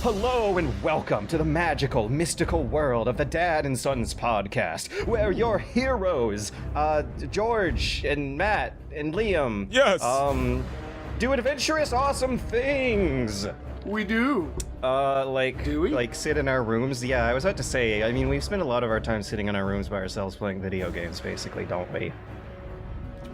Hello and welcome to the magical, mystical world of the Dad and Sons podcast, where your heroes, George and Matt and Liam, Yes. Do adventurous, awesome things. We do. Do we? Like sit in our rooms? Yeah, I was about to say, I mean, we spend a lot of our time sitting in our rooms by ourselves playing video games, basically, don't we?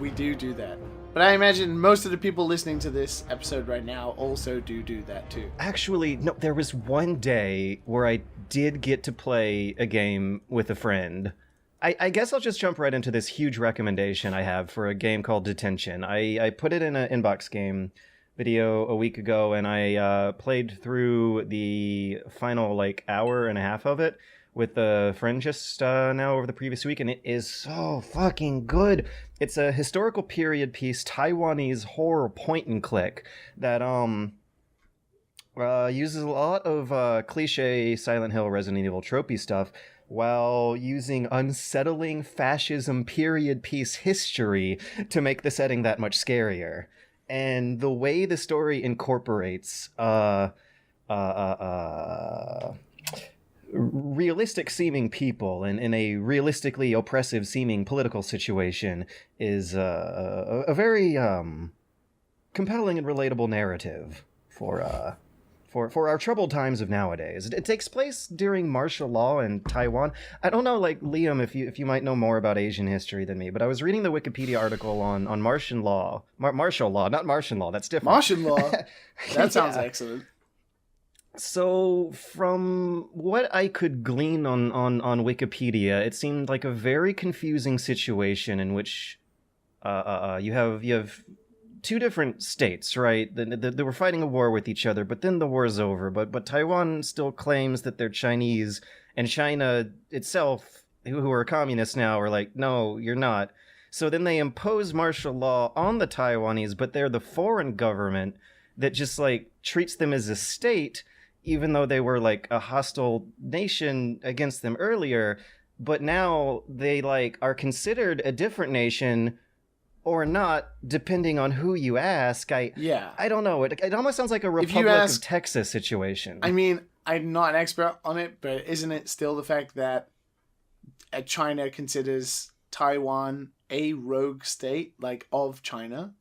We do that. But I imagine most of the people listening to this episode right now also do that too. Actually, no, there was one day where I did get to play a game with a friend. I guess I'll just jump right into this huge recommendation I have for a game called Detention. I put it in an inbox game video a week ago, and I played through the final, hour and a half of it with a friend just now over the previous week, and it is so fucking good. It's a historical period piece, Taiwanese horror point and click that uses a lot of cliche Silent Hill, Resident Evil tropey stuff, while using unsettling fascism period piece history to make the setting that much scarier. And the way the story incorporates realistic seeming people in a realistically oppressive seeming political situation is a very compelling and relatable narrative for our troubled times of nowadays. It takes place during martial law in Taiwan. I don't know, Liam, if you might know more about Asian history than me, but I was reading the Wikipedia article on Martian law. Martial law, not Martian law. That's different. Martian law? That sounds excellent. So, from what I could glean on Wikipedia, it seemed like a very confusing situation in which you have two different states, right? They were fighting a war with each other, but then the war is over. But Taiwan still claims that they're Chinese, and China itself, who are communists now, are like, no, you're not. So then they impose martial law on the Taiwanese, but they're the foreign government that just treats them as a state, even though they were a hostile nation against them earlier. But now they are considered a different nation or not, depending on who you ask. I don't know. It almost sounds like a Republic of Texas situation. I mean, I'm not an expert on it, but isn't it still the fact that China considers Taiwan a rogue state, of China?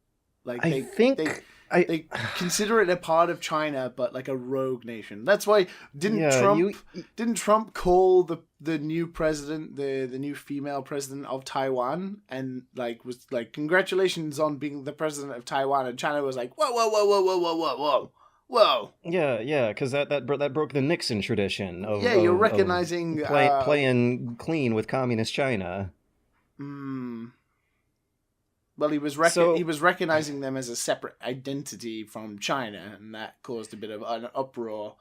They consider it a part of China, but a rogue nation. That's why didn't Trump call the new president, the new female president of Taiwan, and was congratulations on being the president of Taiwan, and China was like, whoa. Yeah, because that broke the Nixon tradition of you're recognizing playing clean with communist China. Well, he was recognizing them as a separate identity from China, and that caused a bit of an uproar.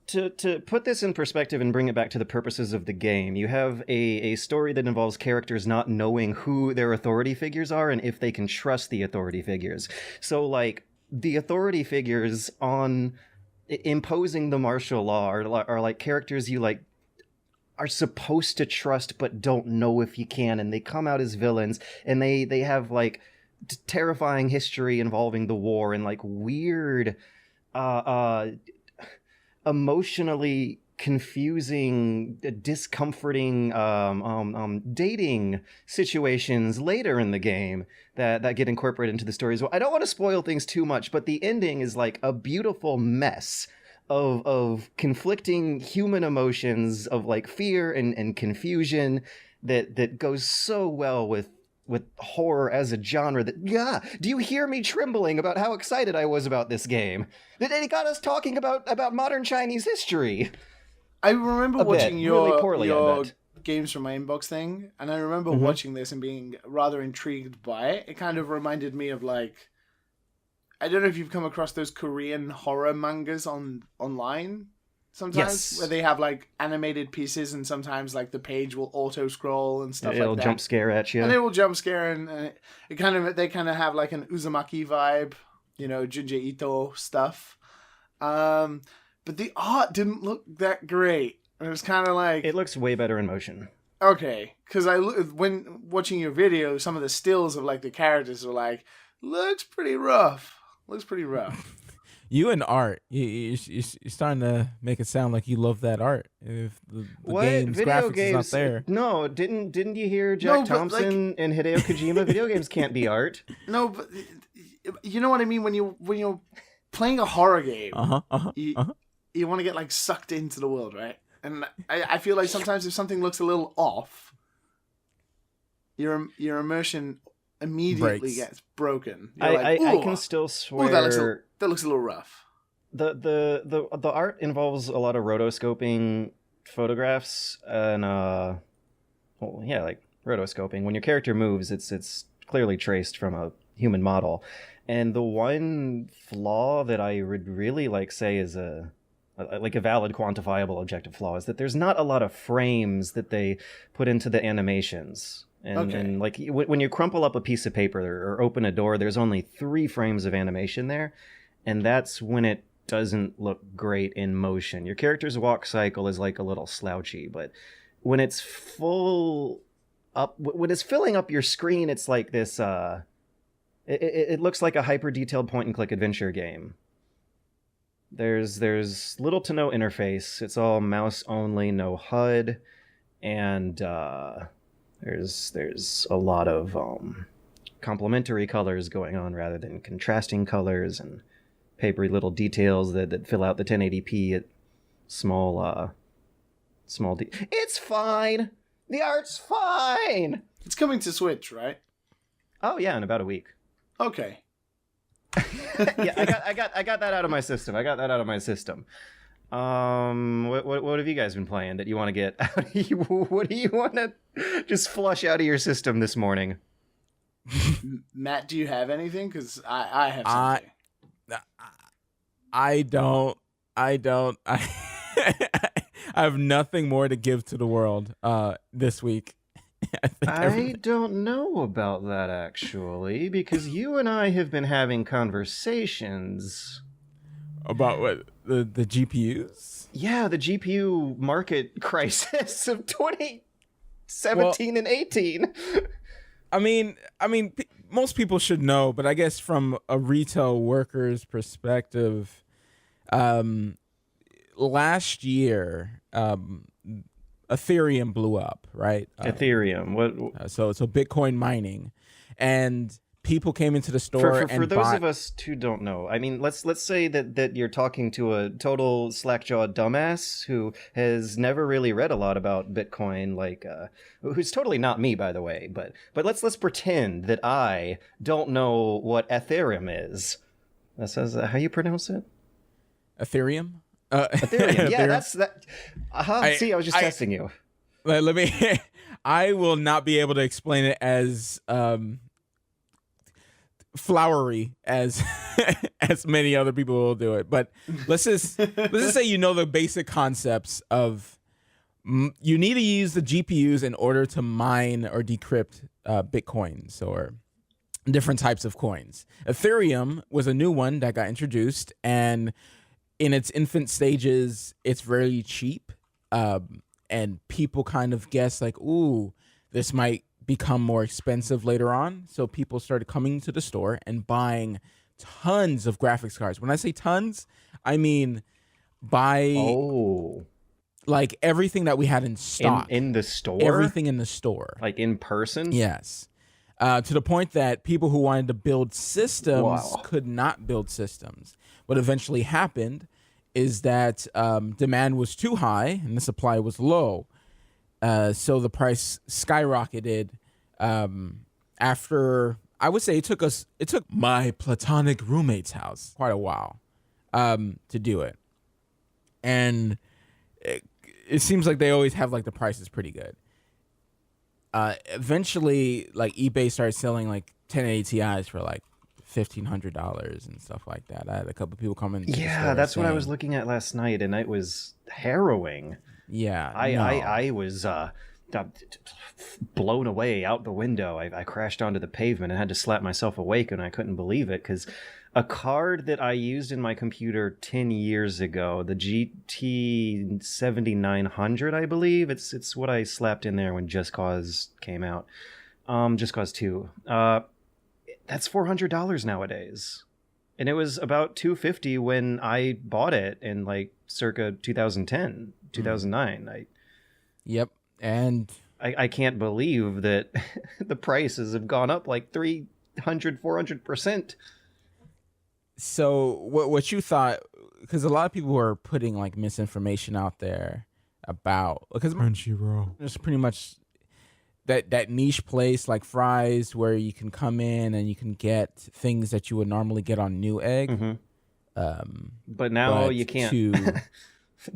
To put this in perspective and bring it back to the purposes of the game, you have a story that involves characters not knowing who their authority figures are and if they can trust the authority figures. So, the authority figures on imposing the martial law are characters you are supposed to trust but don't know if you can, and they come out as villains, and they have terrifying history involving the war and weird emotionally confusing, discomforting dating situations later in the game that get incorporated into the story as well. I don't want to spoil things too much, but the ending is a beautiful mess of conflicting human emotions of fear and confusion that goes so well with horror as a genre that, do you hear me trembling about how excited I was about this game? It got us talking about modern Chinese history. I remember watching your games from my inbox thing, and I remember watching this and being rather intrigued by it. It kind of reminded me of I don't know if you've come across those Korean horror mangas online sometimes, where they have animated pieces, and sometimes the page will auto scroll and stuff like that. It'll jump scare at you. And it will jump scare, and they kind of have an Uzumaki vibe, Junji Ito stuff. But the art didn't look that great. It was kind of it looks way better in motion. Okay, because when watching your video, some of the stills of the characters were looks pretty rough. You and art, you're starting to make it sound like you love that art. If the What game's video graphics is not games? there. No, didn't you hear Jack Thompson and Hideo Kojima? Video games can't be art. No, but you know what I mean when you're playing a horror game. You want to get like sucked into the world, right? And I feel like sometimes if something looks a little off, your immersion immediately gets broken. I can still swear that looks a little rough. The art involves a lot of rotoscoping photographs and like rotoscoping. When your character moves, it's clearly traced from a human model. And the one flaw that I would really say is a valid quantifiable objective flaw is that there's not a lot of frames that they put into the animations. And like when you crumple up a piece of paper or open a door, there's only 3 frames of animation there. And that's when it doesn't look great in motion. Your character's walk cycle is like a little slouchy, but when it's full up, when it's filling up your screen, it's like this, it looks like a hyper detailed point and click adventure game. There's little to no interface. It's all mouse only, no HUD. And, there's a lot of complementary colors going on rather than contrasting colors, and papery little details that fill out the 1080p at small. It's fine. The art's fine. It's coming to Switch, right? Oh yeah, in about a week. Okay. Yeah, I got that out of my system. What have you guys been playing that you want to get out of you? What do you want to just flush out of your system this morning? Matt, do you have anything? Because I have something. I don't. I have nothing more to give to the world this week. I don't know about that, actually, because you and I have been having conversations about what, the GPUs? Yeah, the GPU market crisis of 2017 and 18. I mean, most people should know, but I guess from a retail worker's perspective, last year, Ethereum blew up, right? Ethereum, what? So Bitcoin mining, and people came into the store for those of us who don't know. I mean, let's say that you're talking to a total slack-jawed dumbass who has never really read a lot about Bitcoin, who's totally not me, by the way. But let's pretend that I don't know what Ethereum is. That says how you pronounce it? Ethereum. Ethereum. Yeah, that's that. See, I was just testing you. Let me. I will not be able to explain it as flowery as as many other people will do it, but let's just say you know the basic concepts of you need to use the GPUs in order to mine or decrypt Bitcoins or different types of coins. Ethereum was a new one that got introduced, and in its infant stages, it's very cheap, and people kind of guess like, ooh, this might become more expensive later on. So people started coming to the store and buying tons of graphics cards. When I say tons, I mean like everything that we had in stock. In the store? Everything in the store. Like in person? Yes. To the point that people who wanted to build systems could not build systems. What eventually happened is that demand was too high and the supply was low. So the price skyrocketed after, I would say it took my platonic roommate's house quite a while to do it. And it seems like they always have like the prices pretty good. Eventually, like eBay started selling like 1080 Ti's for like $1,500 and stuff like that. I had a couple people come in. Yeah, that's what I was looking at last night, and it was harrowing. Yeah, I was blown away out the window. I crashed onto the pavement and had to slap myself awake, and I couldn't believe it because a card that I used in my computer 10 years ago, the GT 7900, I believe, it's what I slapped in there when Just Cause came out. Just Cause 2. That's $400 nowadays. And it was about 250 when I bought it in like circa 2010, 2009. Yep. And I can't believe that the prices have gone up like 300, 400%. So what you thought, because a lot of people were putting like misinformation out there about, because Crunchyroll, it's pretty much that niche place like Fry's where you can come in and you can get things that you would normally get on Newegg. But now you can't.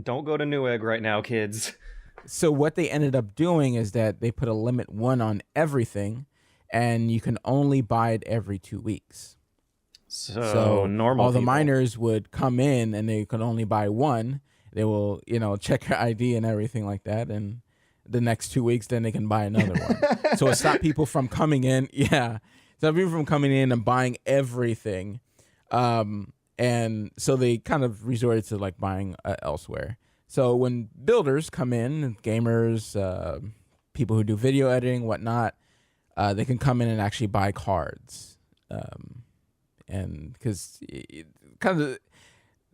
Don't go to Newegg right now, kids. So what they ended up doing is that they put a limit 1 on everything, and you can only buy it every 2 weeks. So normal all the people. miners would come in and they could only buy 1. They will, check your ID and everything like that, and the next 2 weeks, then they can buy another one. So it stopped people from coming in. Yeah. Stopped people from coming in and buying everything. And so they kind of resorted to like buying elsewhere. So when builders come in, gamers, people who do video editing, whatnot, they can come in and actually buy cards. And because kind of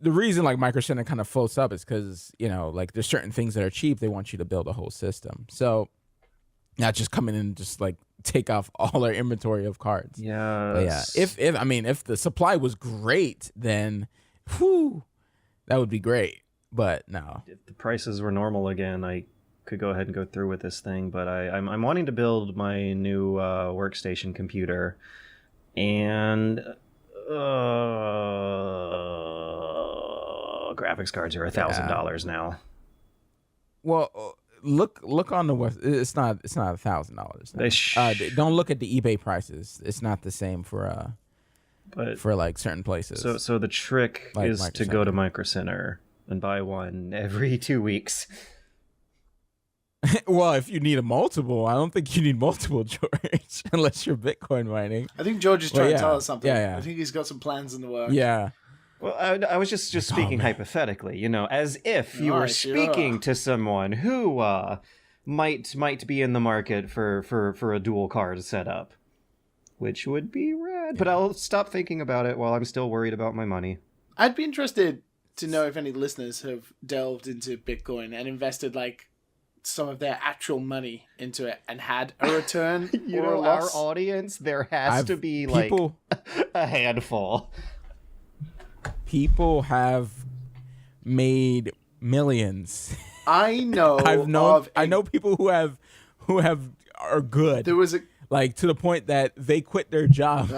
the reason like Micro Center kind of floats up is because, like there's certain things that are cheap. They want you to build a whole system. So not just come in and just like take off all their inventory of cards. Yeah. But yeah. If the supply was great, then that would be great. But no. If the prices were normal again, I could go ahead and go through with this thing. But I'm wanting to build my new workstation computer, and graphics cards are $1,000 now. Well, look on the web. It's not $1,000. Don't look at the eBay prices. It's not the same for like certain places. So the trick like is to go to Micro Center and buy one every 2 weeks. Well, if you need a multiple, I don't think you need multiple, George, unless you're Bitcoin mining. I think George is trying to tell us something. Yeah. I think he's got some plans in the works. Yeah. Well, I was just speaking hypothetically, as if you were speaking to someone who might be in the market for a dual card setup, which would be rad. But I'll stop thinking about it while I'm still worried about my money. I'd be interested to know if any listeners have delved into Bitcoin and invested like some of their actual money into it and had a return or a loss. Our audience, there has to be like a handful. People have made millions. I know. I know people who are good. There was like to the point that they quit their job.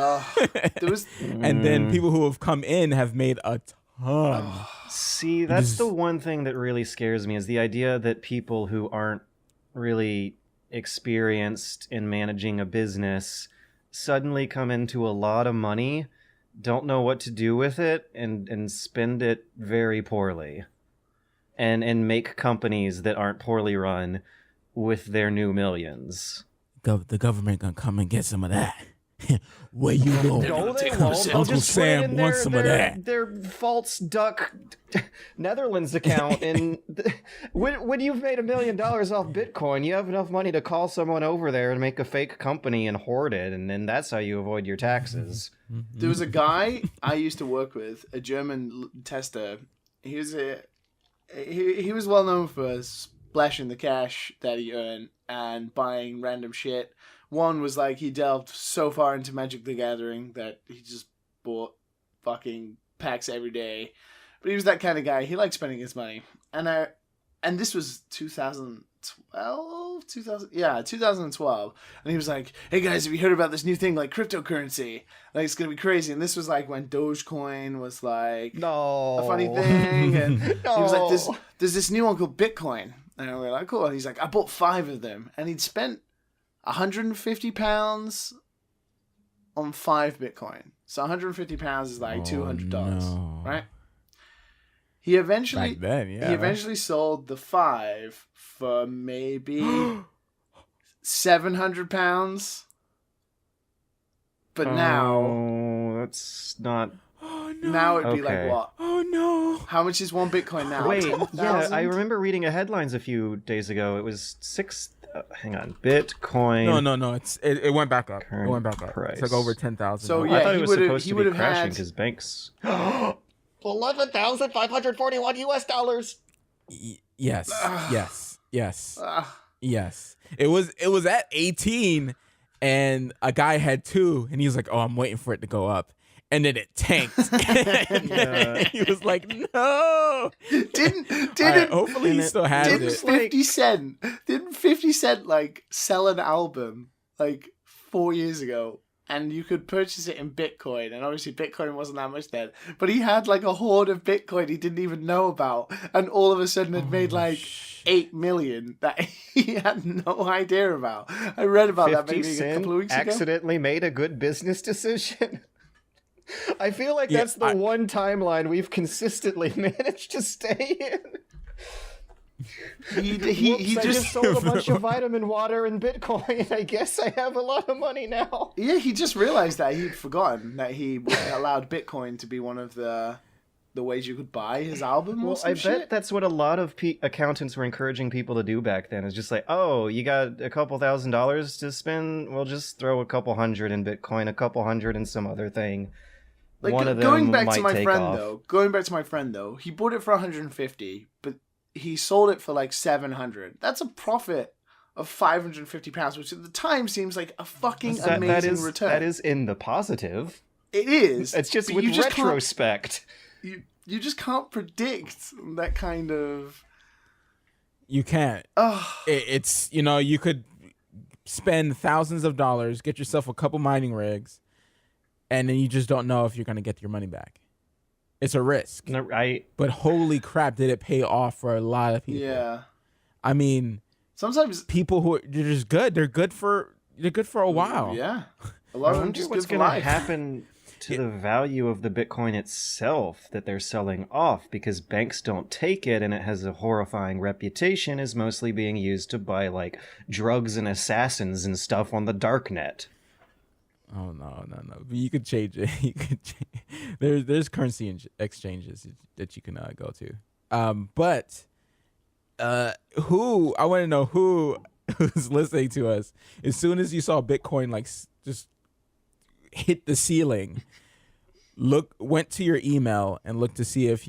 And then people who have come in have made a ton. See, that's the one thing that really scares me is the idea that people who aren't really experienced in managing a business suddenly come into a lot of money, don't know what to do with it, and spend it very poorly. And make companies that aren't poorly run with their new millions. The government gonna come and get some of that. Where you going? No, they won't. Uncle Sam wants some of that. Their false duck Netherlands account, and when you've made $1 million off Bitcoin, you have enough money to call someone over there and make a fake company and hoard it, and then that's how you avoid your taxes. There was a guy I used to work with, a German tester. He was well known for splashing the cash that he earned and buying random shit. One was like he delved so far into Magic the Gathering that he just bought fucking packs every day. But he was that kind of guy. He liked spending his money. And this was 2012. And he was like, "Hey guys, have you heard about this new thing like cryptocurrency? Like it's gonna be crazy." And this was like when Dogecoin was like a funny thing. And he was like, "There's this new one called Bitcoin." And we were like, "Cool." And he's like, "I bought 5 of them," and he'd spent £150 on 5 Bitcoin. So £150 is like $200, right? He eventually sold the 5 for maybe £700. But now that's not. Oh no! Now it'd be like what? Oh no! How much is 1 Bitcoin now? Wait, 10,000? yeah, I remember reading a headlines a few days ago. It was hang on, Bitcoin. No. It went back up. It went back up. Price. It's like over 10,000. So I thought it was supposed to be crashing because banks. $11,541. Yes. It was at 18, and a guy had 2, and he was like, "Oh, I'm waiting for it to go up." And then it tanked. He was like, "No." Didn't hopefully he still has didn't it. 50 Cent didn't 50 Cent like sell an album like 4 years ago, and you could purchase it in Bitcoin, and obviously Bitcoin wasn't that much then, but he had like a hoard of Bitcoin he didn't even know about, and all of a sudden had made like 8 million that he had no idea about. I read about that maybe a couple of weeks ago. Accidentally made a good business decision. I feel like that's the one timeline we've consistently managed to stay in. He just sold a bunch of vitamin water and Bitcoin. I guess I have a lot of money now. Yeah, he just realized that he'd forgotten that he allowed Bitcoin to be one of the ways you could buy his album. Well, I bet that's what a lot of accountants were encouraging people to do back then. Is just like, oh, you got a couple $1,000s to spend? Well, just throw a couple hundred in Bitcoin, a couple hundred in some other thing. Like, one of them going back might to my take friend off. though, he bought it for 150, but he sold it for like 700. That's a profit of £550, which at the time seems like a fucking amazing return. That is in the positive. It is. It's just with retrospect. You just can't predict that kind of. You can't. It's, you could spend thousands of dollars, get yourself a couple mining rigs, and then you just don't know if you're going to get your money back. It's a risk. No, but holy crap, did it pay off for a lot of people. Yeah. I mean, sometimes people who are just good, they're good for a while. Yeah. A lot of them just what's going to happen to the value of the Bitcoin itself that they're selling off, because banks don't take it, and it has a horrifying reputation as mostly being used to buy like drugs and assassins and stuff on the dark net. Oh no! You could change it. There's currency exchanges that you can go to. But I want to know who's listening to us. As soon as you saw Bitcoin like just hit the ceiling, went to your email and looked to see if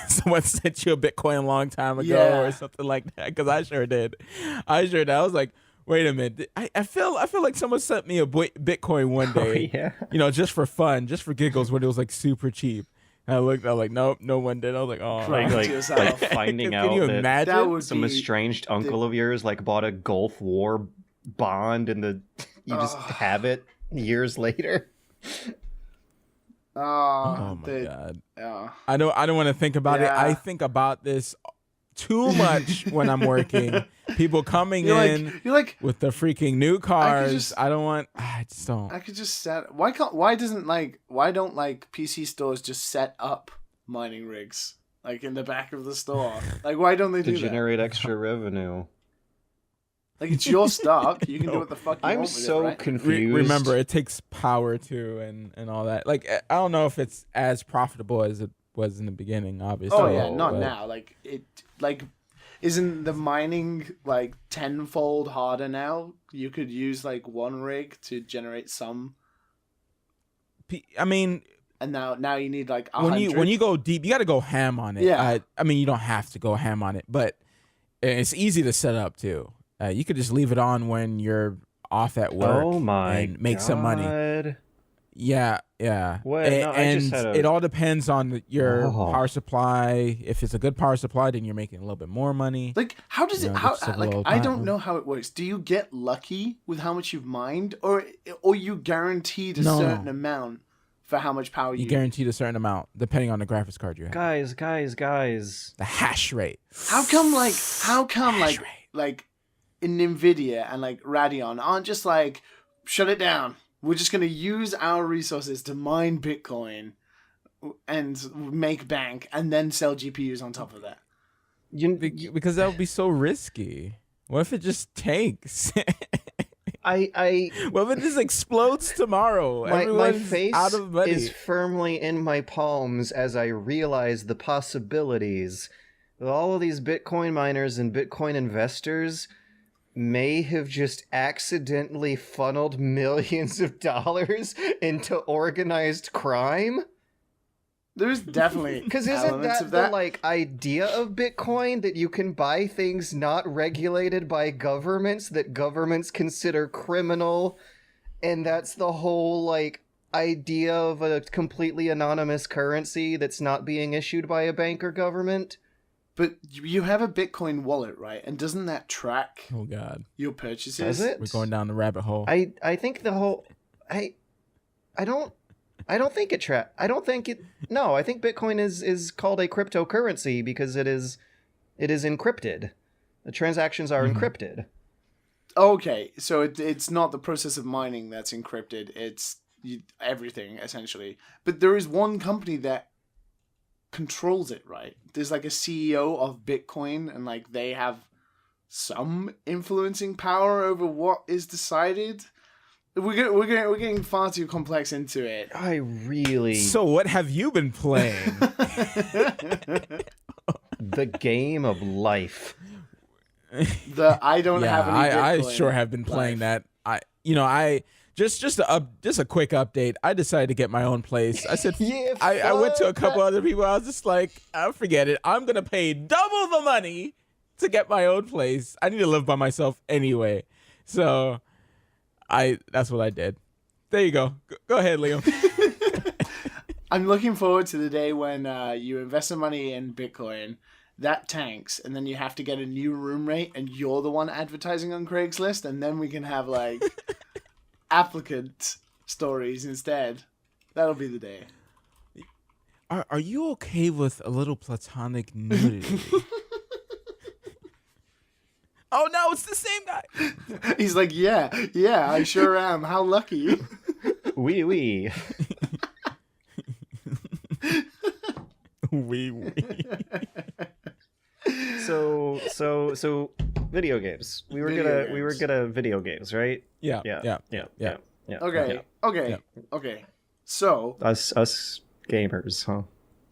someone sent you a Bitcoin a long time ago or something like that. Because I sure did. I was like, wait a minute. I feel like someone sent me a Bitcoin one day. Oh, yeah. Just for fun, just for giggles, when it was like super cheap. And I looked, I was like, nope, no one did. I was like, oh. Like finding out can you imagine? That some estranged uncle of yours like bought a Gulf War bond and you just have it years later. Oh my God. Yeah. I don't want to think about it. I think about this too much when I'm working. People coming in with the freaking new cars. I just don't. I could just set. Why don't PC stores just set up mining rigs like in the back of the store? Like, why don't they do that? To generate extra revenue. Like, it's your stock. You can do what the fuck you want with it, right? Confused. Remember, it takes power too, and all that. Like, I don't know if it's as profitable as it was in the beginning. Obviously. Oh yeah, not now. Like it. Like, isn't the mining like tenfold harder now? You could use like one rig to generate some. I mean, and now you need like 100. When you go deep, you got to go ham on it. Yeah. I mean, you don't have to go ham on it, but it's easy to set up too. You could just leave it on when you're off at work and make some money. Yeah. It all depends on your power supply. If it's a good power supply, then you're making a little bit more money. Like, how does it? I don't know how it works. Do you get lucky with how much you've mined, or you guaranteed a certain amount for how much power you guaranteed a certain amount depending on the graphics card you have? Guys. The hash rate. How come in NVIDIA and like Radeon aren't just like, shut it down. We're just going to use our resources to mine Bitcoin and make bank and then sell GPUs on top of that. Because that would be so risky. What if it just tanks? What if it just explodes tomorrow? My face out of money. is firmly in my palms as I realize the possibilities. All of these Bitcoin miners and Bitcoin investors, may have just accidentally funneled millions of dollars into organized crime? There's definitely because isn't that the like idea of Bitcoin, that you can buy things not regulated by governments that governments consider criminal, and that's the whole like idea of a completely anonymous currency that's not being issued by a bank or government? But you have a Bitcoin wallet, right? And doesn't that track your purchases? Does it? We're going down the rabbit hole. I think the whole I don't think it no, I think Bitcoin is called a cryptocurrency because it is encrypted. The transactions are encrypted. Okay, so it's not the process of mining that's encrypted, it's everything essentially. But there is one company that controls it, right? There's like a CEO of Bitcoin, and like they have some influencing power over what is decided. We're getting far too complex into it. I really. So what have you been playing? The game of life. I don't have any Bitcoin I sure have been playing that. Just a quick update. I decided to get my own place. I said I went to a couple other people. I was just like, forget it. I'm gonna pay double the money to get my own place. I need to live by myself anyway. So that's what I did. There you go. Go ahead, Leo. I'm looking forward to the day when you invest some money in Bitcoin, that tanks, and then you have to get a new roommate, and you're the one advertising on Craigslist, and then we can have like applicant stories instead. That'll be the day. Are you okay with a little platonic nudity? Oh no, it's the same guy. He's like, yeah, I sure am. How lucky. Wee wee. Wee wee. So video games. We were gonna video games, right? Yeah. Okay. So us gamers, huh?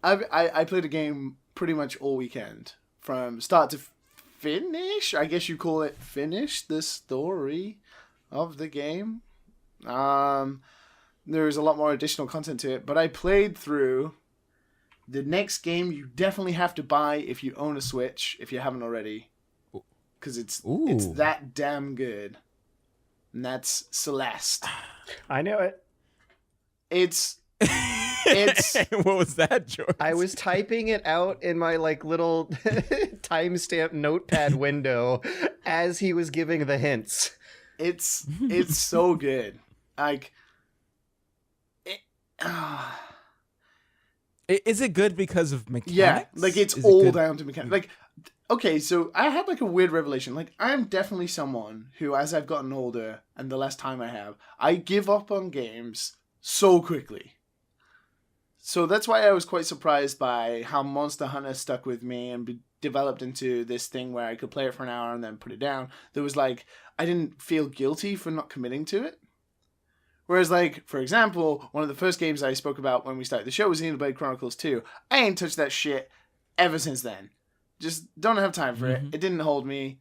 I played a game pretty much all weekend from start to finish. I guess you call it finish the story of the game. There's a lot more additional content to it, but I played through the next game you definitely have to buy if you own a Switch, if you haven't already, because it's that damn good, and that's Celeste. I know it. It's what was that, George? I was typing it out in my like little timestamp notepad window as he was giving the hints. It's so good. Like is it good because of mechanics? Yeah, like it's all down to mechanics. Like, okay, so I had like a weird revelation. Like, I'm definitely someone who, as I've gotten older and the less time I have, I give up on games so quickly. So that's why I was quite surprised by how Monster Hunter stuck with me and developed into this thing where I could play it for an hour and then put it down. There was like, I didn't feel guilty for not committing to it. Whereas, like, for example, one of the first games I spoke about when we started the show was Xenoblade Chronicles 2. I ain't touched that shit ever since then. Just don't have time for it. It didn't hold me,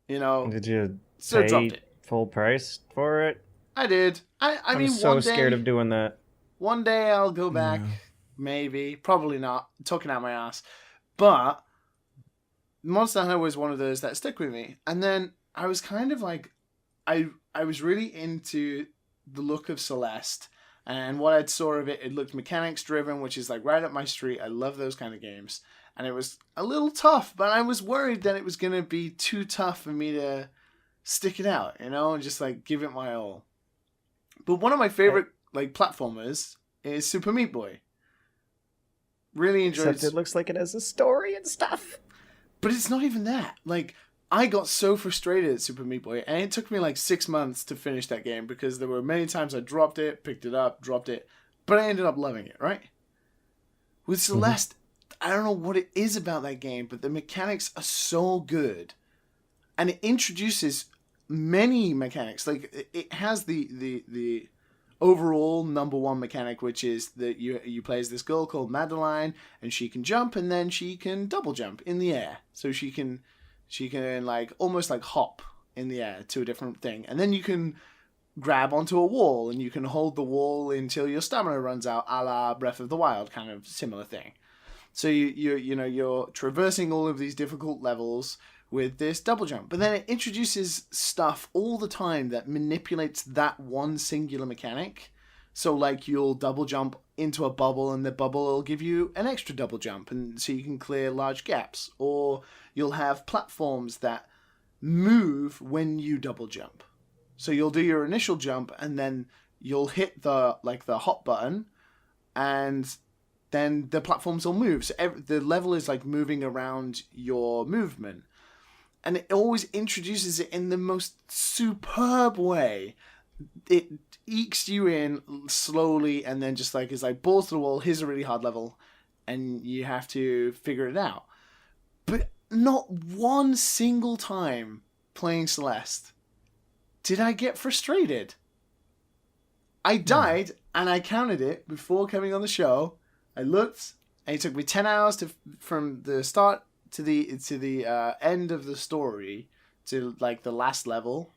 you know. Did you so pay dropped it. Full price for it? I did. I mean, so one day, scared of doing that. One day I'll go back. Maybe. Probably not. I'm talking out my ass. But Monster Hunter was one of those that stuck with me. And then I was kind of like, I was really into the look of Celeste, and what I saw of it, it looked mechanics driven, which is like right up my street. I love those kind of games, and it was a little tough, but I was worried that it was going to be too tough for me to stick it out, you know, and just like give it my all. But one of my favorite like platformers is Super Meat Boy. Really enjoyed it. Except it looks like it has a story and stuff. But it's not even that. Like, I got so frustrated at Super Meat Boy, and it took me like 6 months to finish that game because there were many times I dropped it, picked it up, dropped it, but I ended up loving it, right? With Celeste, I don't know what it is about that game, but the mechanics are so good, and it introduces many mechanics. Like, it has the overall number one mechanic, which is that you play as this girl called Madeline, and she can jump, and then she can double jump in the air, so she can like almost like hop in the air to a different thing. And then you can grab onto a wall, and you can hold the wall until your stamina runs out, a la Breath of the Wild, kind of similar thing. So you're traversing all of these difficult levels with this double jump. But then it introduces stuff all the time that manipulates that one singular mechanic. So like you'll double jump into a bubble, and the bubble will give you an extra double jump, and so you can clear large gaps. Or you'll have platforms that move when you double jump. So you'll do your initial jump, and then you'll hit the hop button, and then the platforms will move. So the level is like moving around your movement. And it always introduces it in the most superb way. It ekes you in slowly, and then just like, it's like balls to the wall, here's a really hard level, and you have to figure it out. But not one single time playing Celeste did I get frustrated. I died, and I counted it before coming on the show. I looked, and it took me 10 hours from the start to the end of the story, to like the last level.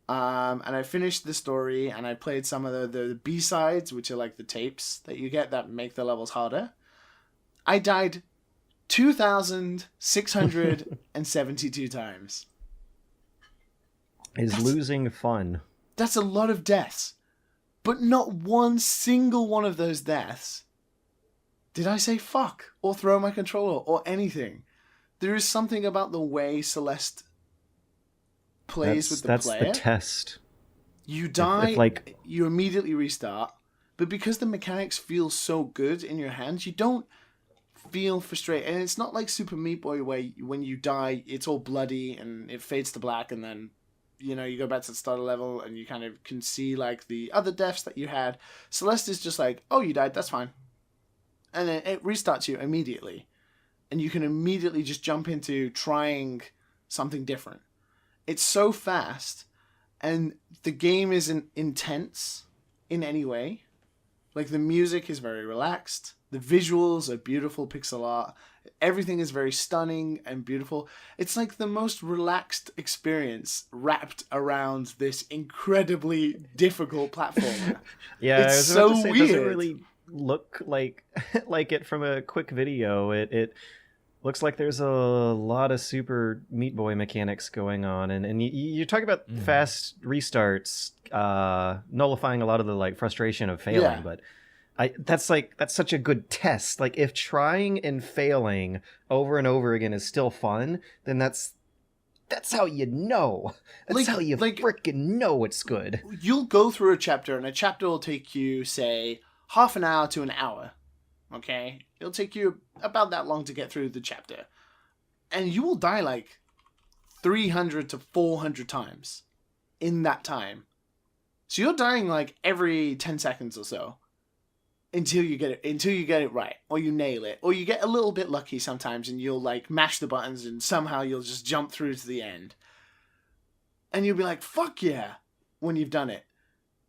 And I finished the story, and I played some of the B-sides, which are like the tapes that you get that make the levels harder. I died 2,672 times. Is losing fun? That's a lot of deaths. But not one single one of those deaths did I say fuck or throw my controller or anything. There is something about the way Celeste plays with the player. That's the test. You die, you immediately restart, but because the mechanics feel so good in your hands, you don't feel frustrated. And it's not like Super Meat Boy where when you die, it's all bloody and it fades to black, and then you go back to the start of the level and you kind of can see like the other deaths that you had. Celeste is just like, oh, you died, that's fine. And then it restarts you immediately. And you can immediately just jump into trying something different. It's so fast, and the game isn't intense in any way. Like, the music is very relaxed. The visuals are beautiful pixel art. Everything is very stunning and beautiful. It's like the most relaxed experience wrapped around this incredibly difficult platformer. Yeah, it's I was so about to say, weird. It doesn't really look like it from a quick video. It looks like there's a lot of Super Meat Boy mechanics going on, and you talk about fast restarts, nullifying a lot of the like frustration of failing, but that's such a good test. Like, if trying and failing over and over again is still fun, then that's how you know. That's how you freaking know it's good. You'll go through a chapter, and a chapter will take you, say, half an hour to an hour. Okay? It'll take you about that long to get through the chapter. And you will die like 300 to 400 times in that time. So you're dying like every 10 seconds or so until you get it right, or you nail it, or you get a little bit lucky sometimes and you'll like mash the buttons and somehow you'll just jump through to the end. And you'll be like, fuck yeah, when you've done it.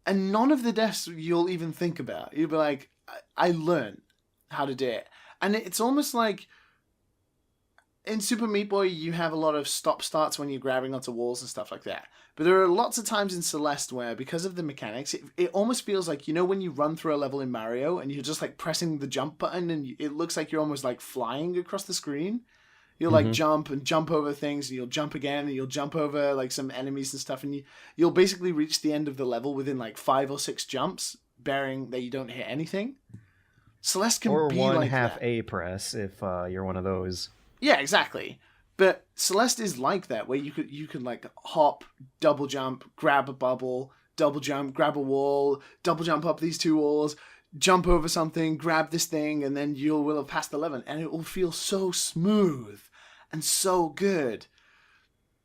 And none of the deaths you'll even think about. You'll be like, I learned how to do it. And it's almost like in Super Meat Boy, you have a lot of stop starts when you're grabbing onto walls and stuff like that. But there are lots of times in Celeste where, because of the mechanics, it almost feels like, when you run through a level in Mario and you're just like pressing the jump button and it looks like you're almost like flying across the screen. You'll like jump over things, and you'll jump again, and you'll jump over like some enemies and stuff, and you'll basically reach the end of the level within like 5 or 6 jumps, bearing that you don't hit anything. Celeste can or be one like half that. A press if you're one of those. Yeah, exactly. But Celeste is like that, where you could like hop, double jump, grab a bubble, double jump, grab a wall, double jump up these 2 walls, jump over something, grab this thing, and then you will have passed the level, and it will feel so smooth and so good.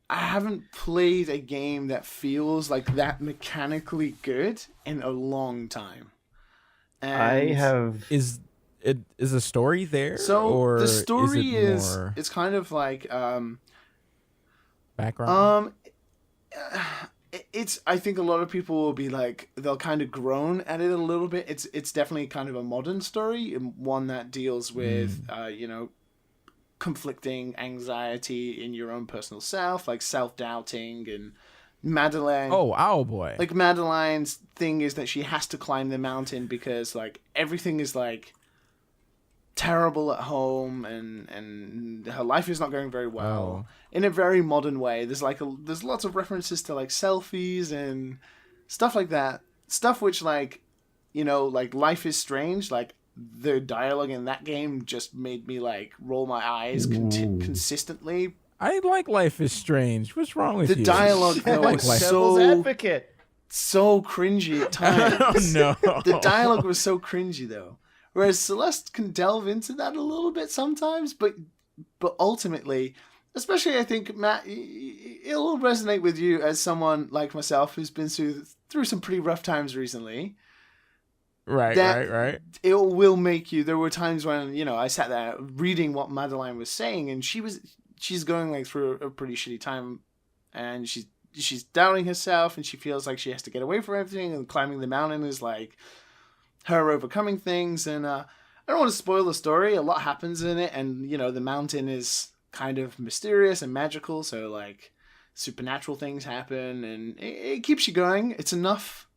I haven't played a game that feels like that mechanically good in a long time. And I have. Is the story there? So or the story is it's kind of like background. It's, I think a lot of people will be like, they'll kind of groan at it a little bit. It's definitely kind of a modern story, and one that deals with conflicting anxiety in your own personal self, like self-doubting, and Madeline. Oh boy. Like Madeline's thing is that she has to climb the mountain because like everything is like terrible at home, and her life is not going very well in a very modern way. There's lots of references to like selfies and stuff like that. Stuff which like, you know, like Life is Strange, like the dialogue in that game just made me like roll my eyes consistently. I like Life is Strange. What's wrong with you? The dialogue though was Devil's advocate. so cringy at times. Oh no. The dialogue was so cringy though. Whereas Celeste can delve into that a little bit sometimes, but ultimately, especially I think, Matt, it'll resonate with you as someone like myself who's been through some pretty rough times recently. Right. It will make you. There were times when, you know, I sat there reading what Madeline was saying, and she's going like through a pretty shitty time, and she's doubting herself, and she feels like she has to get away from everything, and climbing the mountain is like her overcoming things. And I don't want to spoil the story. A lot happens in it, and you know the mountain is kind of mysterious and magical, so like supernatural things happen, and it keeps you going. It's enough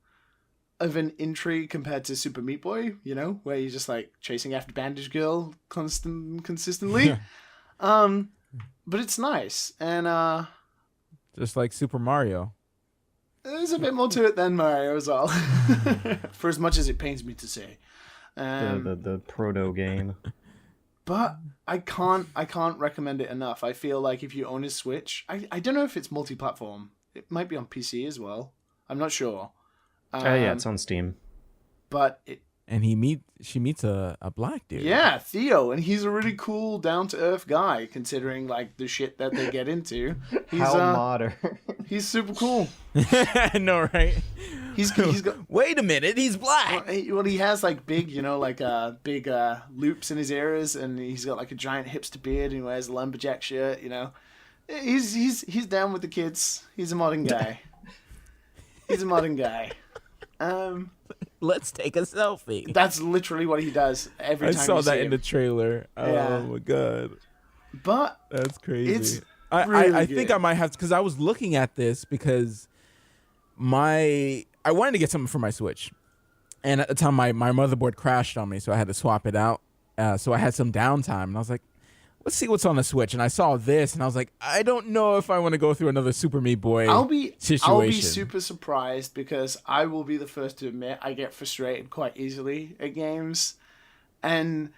of an intrigue compared to Super Meat Boy, you know, where you're just like chasing after Bandage Girl consistently. But it's nice, and just like Super Mario. There's a bit more to it than Mario as well, for as much as it pains me to say. The proto game. But I can't recommend it enough. I feel like if you own a Switch, I don't know if it's multi-platform. It might be on PC as well. I'm not sure. Yeah, it's on Steam. But she meets a black dude. Yeah, Theo, and he's a really cool, down-to-earth guy, considering like the shit that they get into. He's, How modern. He's super cool. I know, right? He's got. Wait a minute, he's black. Well, he has like big, you know, like big loops in his ears, and he's got like a giant hipster beard, and he wears a lumberjack shirt. You know, he's down with the kids. He's a modern guy. He's a modern guy. Let's take a selfie. That's literally what he does every time. I saw that in him. the trailer. Oh my god. But that's crazy. It's I think I might have to, because I was looking at this because I wanted to get something for my Switch, and at the time my motherboard crashed on me, so I had to swap it out. So I had some downtime, and I was like, let's see what's on the Switch. And I saw this, and I was like, I don't know if I want to go through another Super Meat Boy situation. I'll be super surprised, because I will be the first to admit I get frustrated quite easily at games. And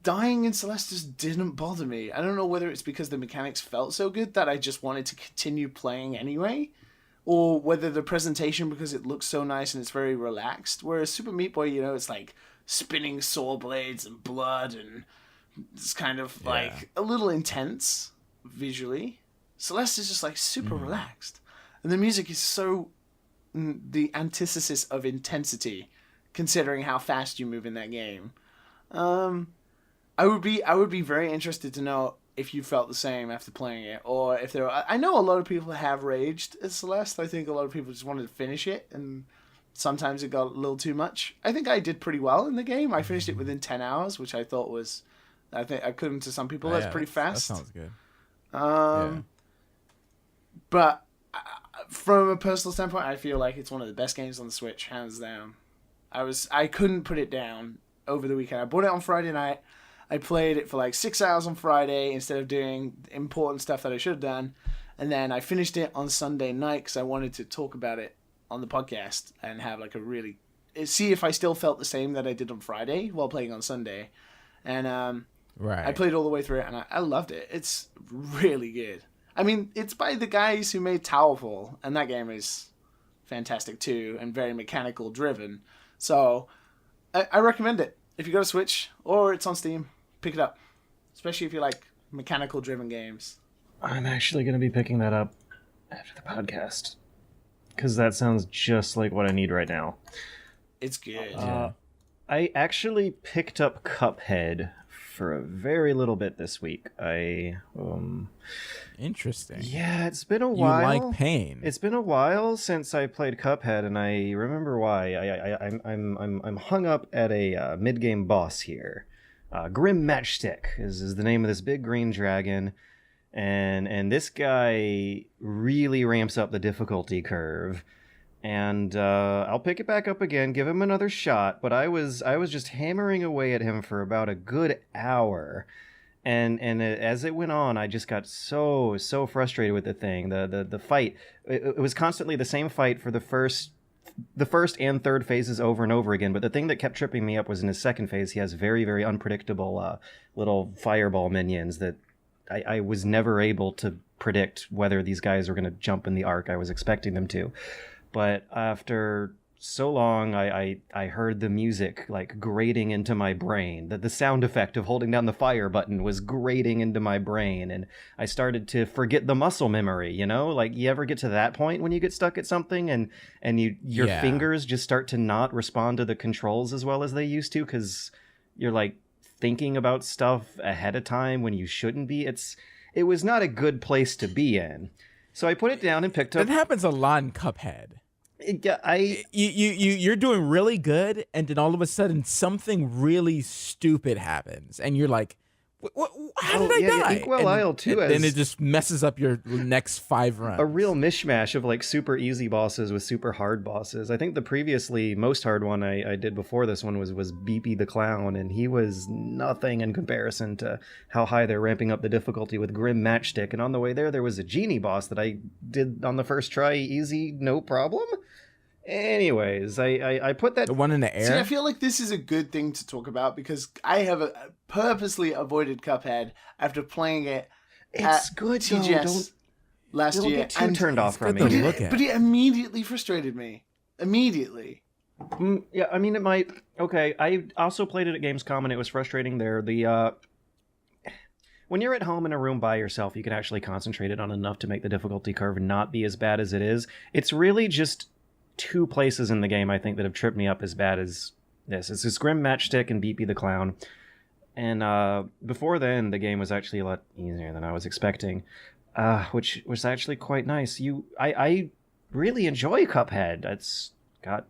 dying in Celeste just didn't bother me. I don't know whether it's because the mechanics felt so good that I just wanted to continue playing anyway, or whether the presentation, because it looks so nice and it's very relaxed. Whereas Super Meat Boy, you know, it's like spinning saw blades and blood, and it's kind of like a little intense visually. Celeste is just like super relaxed, and the music is so the antithesis of intensity, considering how fast you move in that game. I would be very interested to know if you felt the same after playing it, or if there. I know a lot of people have raged at Celeste. I think a lot of people just wanted to finish it, and sometimes it got a little too much. I think I did pretty well in the game. I finished it within 10 hours, which I thought was. I think I couldn't to some people. That's pretty fast. That sounds good. But from a personal standpoint, I feel like it's one of the best games on the Switch, hands down. I couldn't put it down over the weekend. I bought it on Friday night. I played it for like 6 hours on Friday instead of doing important stuff that I should have done. And then I finished it on Sunday night because I wanted to talk about it on the podcast and have like see if I still felt the same that I did on Friday while playing on Sunday. And I played all the way through it, and I loved it. It's really good. I mean, it's by the guys who made Towerfall, and that game is fantastic too, and very mechanical driven. So I recommend it. If you got a Switch, or it's on Steam, pick it up. Especially if you like mechanical driven games. I'm actually going to be picking that up after the podcast, because that sounds just like what I need right now. It's good. I actually picked up Cuphead for a very little bit this week. Interesting. Yeah, it's been a while. You like pain. It's been a while since I played Cuphead, and I remember why. I'm hung up at a mid-game boss here, Grim Matchstick is the name of this big green dragon, and this guy really ramps up the difficulty curve. And I'll pick it back up again, give him another shot. But I was just hammering away at him for about a good hour. And as it went on, I just got so frustrated with the thing. The fight, it was constantly the same fight for the first and third phases over and over again. But the thing that kept tripping me up was in his second phase, he has very, very unpredictable little fireball minions that I was never able to predict whether these guys were going to jump in the arc I was expecting them to. But after so long, I heard the music like grating into my brain. That the sound effect of holding down the fire button was grating into my brain, and I started to forget the muscle memory. You know, like you ever get to that point when you get stuck at something, and your fingers just start to not respond to the controls as well as they used to, because you're like thinking about stuff ahead of time when you shouldn't be. It was not a good place to be in. So I put it down and picked up. That happens a lot in Cuphead. Yeah, you're doing really good, and then all of a sudden something really stupid happens, and you're like, how did I die? Inkwell Isle too, and it just messes up your next 5 runs. A real mishmash of like super easy bosses with super hard bosses. I think the previously most hard one I did before this one was Beepy the Clown, and he was nothing in comparison to how high they're ramping up the difficulty with Grim Matchstick. And on the way there was a genie boss that I did on the first try easy, no problem. Anyways, I put that... The one in the air? See, I feel like this is a good thing to talk about because I have purposely avoided Cuphead after playing it it's good, TGS last year. Get too turned off from it. But it immediately frustrated me. Immediately. Yeah, I mean, it might... Okay, I also played it at Gamescom and it was frustrating there. When you're at home in a room by yourself, you can actually concentrate it on enough to make the difficulty curve not be as bad as it is. It's really just 2 places in the game, I think, that have tripped me up as bad as this. It's this Grim Matchstick and Beepy the Clown. And before then, the game was actually a lot easier than I was expecting, which was actually quite nice. I really enjoy Cuphead. It's got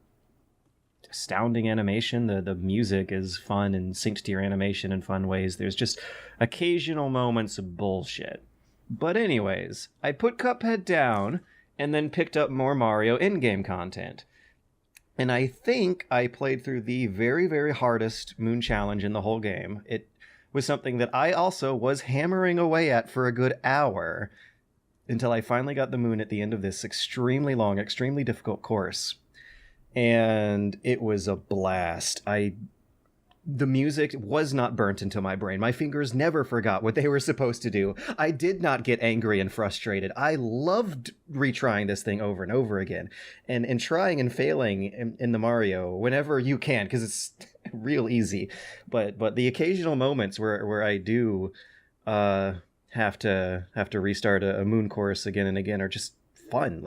astounding animation. The music is fun and synced to your animation in fun ways. There's just occasional moments of bullshit. But anyways, I put Cuphead down and then picked up more Mario in-game content. And I think I played through the very, very hardest moon challenge in the whole game. It was something that I also was hammering away at for a good hour until I finally got the moon at the end of this extremely long, extremely difficult course. And it was a blast. The music was not burnt into my brain. My fingers never forgot what they were supposed to do. I did not get angry and frustrated. I loved retrying this thing over and over again. And trying and failing in the Mario whenever you can, because it's real easy. But the occasional moments where I do have to restart a moon course again and again are just fun.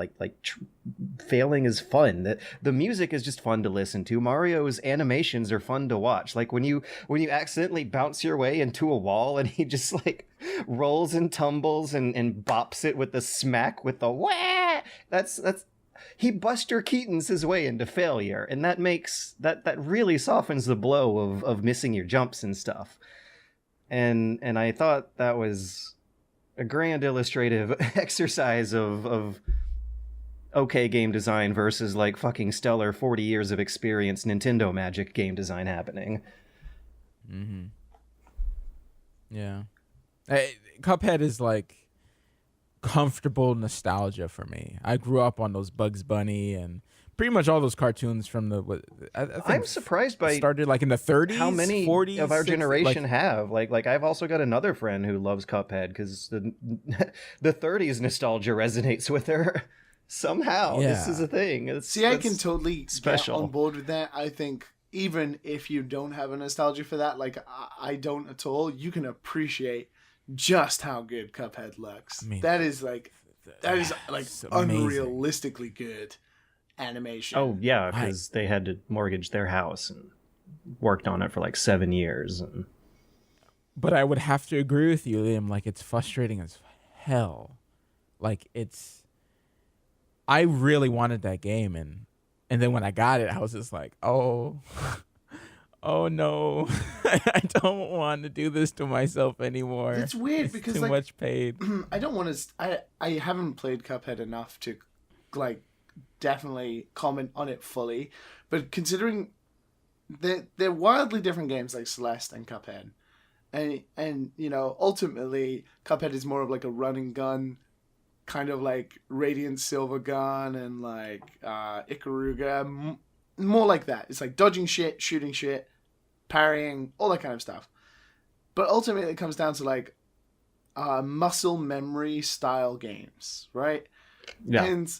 Failing is fun. The music is just fun to listen to. Mario's animations are fun to watch. Like when you accidentally bounce your way into a wall and he just like rolls and tumbles and bops it with the smack with the wah. That's he Buster Keatons his way into failure, and that makes that really softens the blow of missing your jumps and stuff. And I thought that was a grand illustrative exercise of okay game design versus like fucking stellar 40 years of experience Nintendo magic game design happening. Mm-hmm. Yeah. Cuphead is like comfortable nostalgia for me. I grew up on those Bugs Bunny and pretty much all those cartoons from the... I'm surprised by... Started like in the 30s, how many 40s, of our 60s, generation have. Like I've also got another friend who loves Cuphead because the 30s nostalgia resonates with her. Somehow, This is a thing. I can totally get on board with that. I think even if you don't have a nostalgia for that, like I don't at all, you can appreciate just how good Cuphead looks. I mean, that is like unrealistically good animation. Oh yeah, because they had to mortgage their house and worked on it for like 7 years. But I would have to agree with you, Liam. Like it's frustrating as hell. Like I really wanted that game, and then when I got it, I was just like, oh oh no, I don't want to do this to myself anymore. It's weird because too much paid. I don't want to. I haven't played Cuphead enough to like definitely comment on it fully, but considering they're wildly different games like Celeste and Cuphead, and you know, ultimately Cuphead is more of like a run and gun kind of like Radiant Silver Gun and like Ikaruga, more like that. It's like dodging shit, shooting shit, parrying, all that kind of stuff. But ultimately it comes down to like muscle memory style games, right? Yeah. And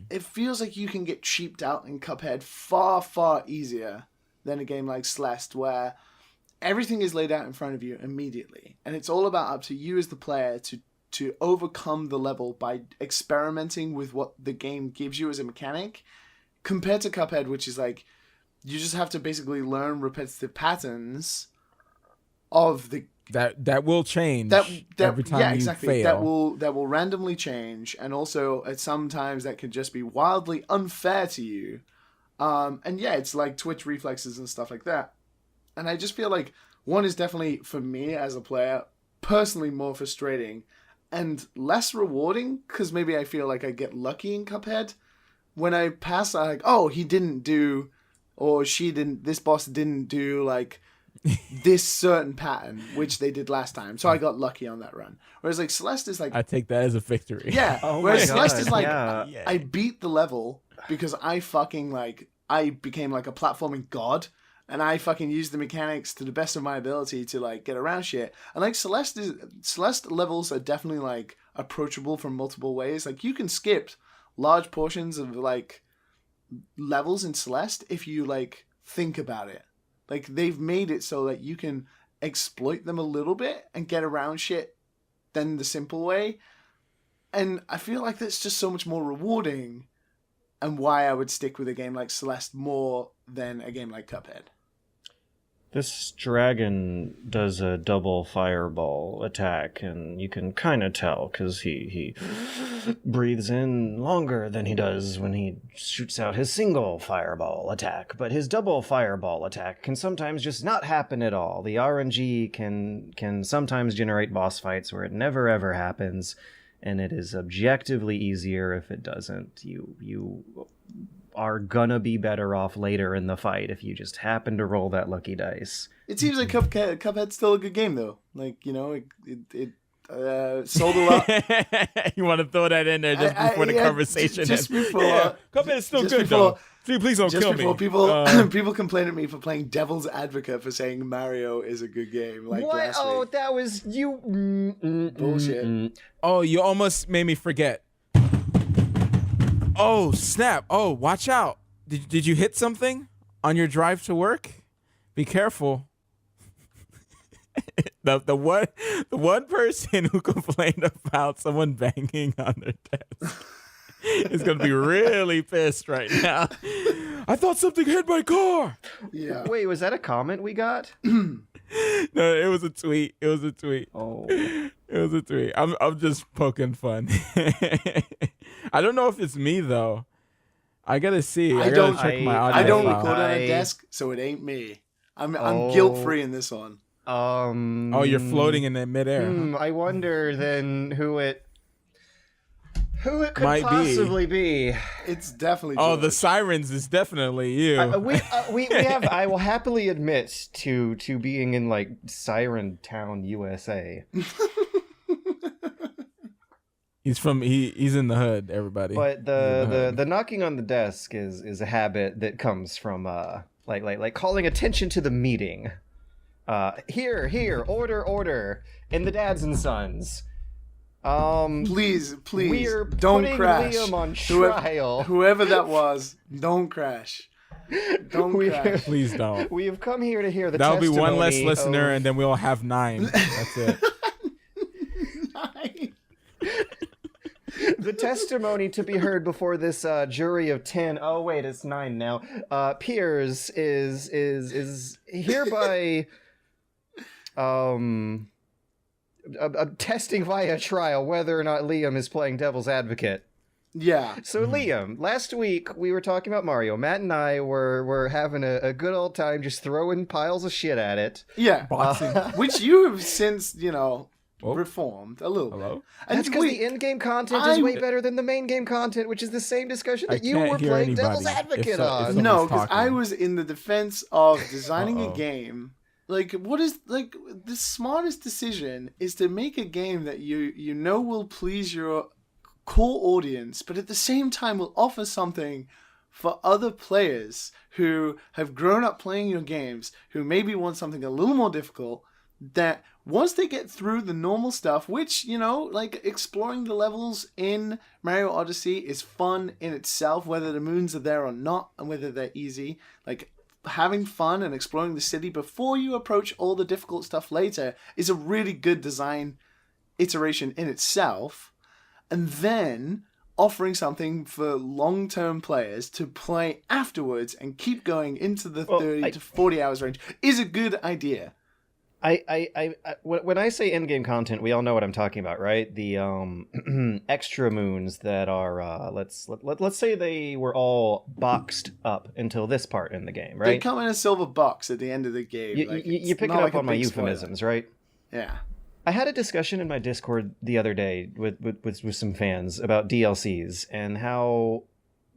it feels like you can get cheaped out in Cuphead far, far easier than a game like Celeste, where everything is laid out in front of you immediately. And it's all about up to you as the player to overcome the level by experimenting with what the game gives you as a mechanic, compared to Cuphead, which is like, you just have to basically learn repetitive patterns of the... That will change every time yeah, you exactly. fail. That will randomly change, and also at sometimes that can just be wildly unfair to you. And yeah, it's like twitch reflexes and stuff like that. And I just feel like one is definitely, for me as a player, personally more frustrating and less rewarding, because maybe I feel like I get lucky in Cuphead. When I pass, I'm like, oh, he didn't do, or she didn't, this boss didn't do like this certain pattern, which they did last time. So I got lucky on that run. Whereas like Celeste is like... I take that as a victory. Yeah. Oh whereas my Celeste God, is like, yeah. I beat the level because I fucking like, I became like a platforming god. And I fucking used the mechanics to the best of my ability to like get around shit. And like Celeste levels are definitely like approachable from multiple ways. Like you can skip large portions of like levels in Celeste if you like think about it. Like they've made it so that you can exploit them a little bit and get around shit than the simple way. And I feel like that's just so much more rewarding, and why I would stick with a game like Celeste more than a game like Cuphead. This dragon does a double fireball attack, and you can kind of tell because he breathes in longer than he does when he shoots out his single fireball attack. But his double fireball attack can sometimes just not happen at all. The RNG can sometimes generate boss fights where it never ever happens, and it is objectively easier if it doesn't. You are gonna be better off later in the fight if you just happen to roll that lucky dice. It seems like Cuphead's still a good game, though. Like, you know, it sold a lot. You want to throw that in there just before the conversation? Just before. Yeah, Cuphead is still good, though. Please don't kill me. People complain at me for playing Devil's Advocate for saying Mario is a good game. Like what? Last Oh, week. that was you. Bullshit. Oh, you almost made me forget. Oh, snap. Oh, watch out. Did you hit something on your drive to work? Be careful. the one person who complained about someone banging on their desk is going to be really pissed right now. I thought something hit my car. Yeah. Wait, was that a comment we got? No, it was a tweet. Oh. It was a tweet. I'm just poking fun. I don't know if it's me though. I gotta see. I gotta check my audio. I don't file. record on a desk, so it ain't me. I'm guilt free in this one. Oh, you're floating in the midair. Huh? I wonder then who it could Might possibly be. It's definitely. Oh, George. the sirens is definitely you. We have. I will happily admit to being in like Siren Town, USA. He's in the hood, everybody. But the knocking on the desk is a habit that comes from like calling attention to the meeting. Here, order in the Dads and Sons. Please, we're don't putting crash. Liam on trial. Whoever that was, don't crash. Don't crash. Please don't. We have come here to hear the That'll be testimony one less listener, of... and then we'll have 9. That's it. The testimony to be heard before this jury of 10. Oh wait, it's 9 now. Peers is hereby testing via trial whether or not Liam is playing devil's advocate. Yeah. So Liam, last week we were talking about Mario. Matt and I were having a good old time just throwing piles of shit at it. Yeah. Boxing. Which you have since, reformed a little Hello? bit. That's because the in-game content is way better than the main game content, which is the same discussion that you were playing devil's advocate on. No, because I was in the defense of designing a game. Like, what is, like, the smartest decision is to make a game that you know will please your core audience, but at the same time will offer something for other players who have grown up playing your games, who maybe want something a little more difficult, that once they get through the normal stuff, which, like exploring the levels in Mario Odyssey is fun in itself, whether the moons are there or not, and whether they're easy, like having fun and exploring the city before you approach all the difficult stuff later is a really good design iteration in itself. And then offering something for long-term players to play afterwards and keep going into the 30 to 40 hours range is a good idea. When I say in-game content, we all know what I'm talking about, right? The extra moons that are let's say they were all boxed up until this part in the game, right? They come in a silver box at the end of the game. You pick it up on my euphemisms, right? Yeah. I had a discussion in my Discord the other day with some fans about DLCs and how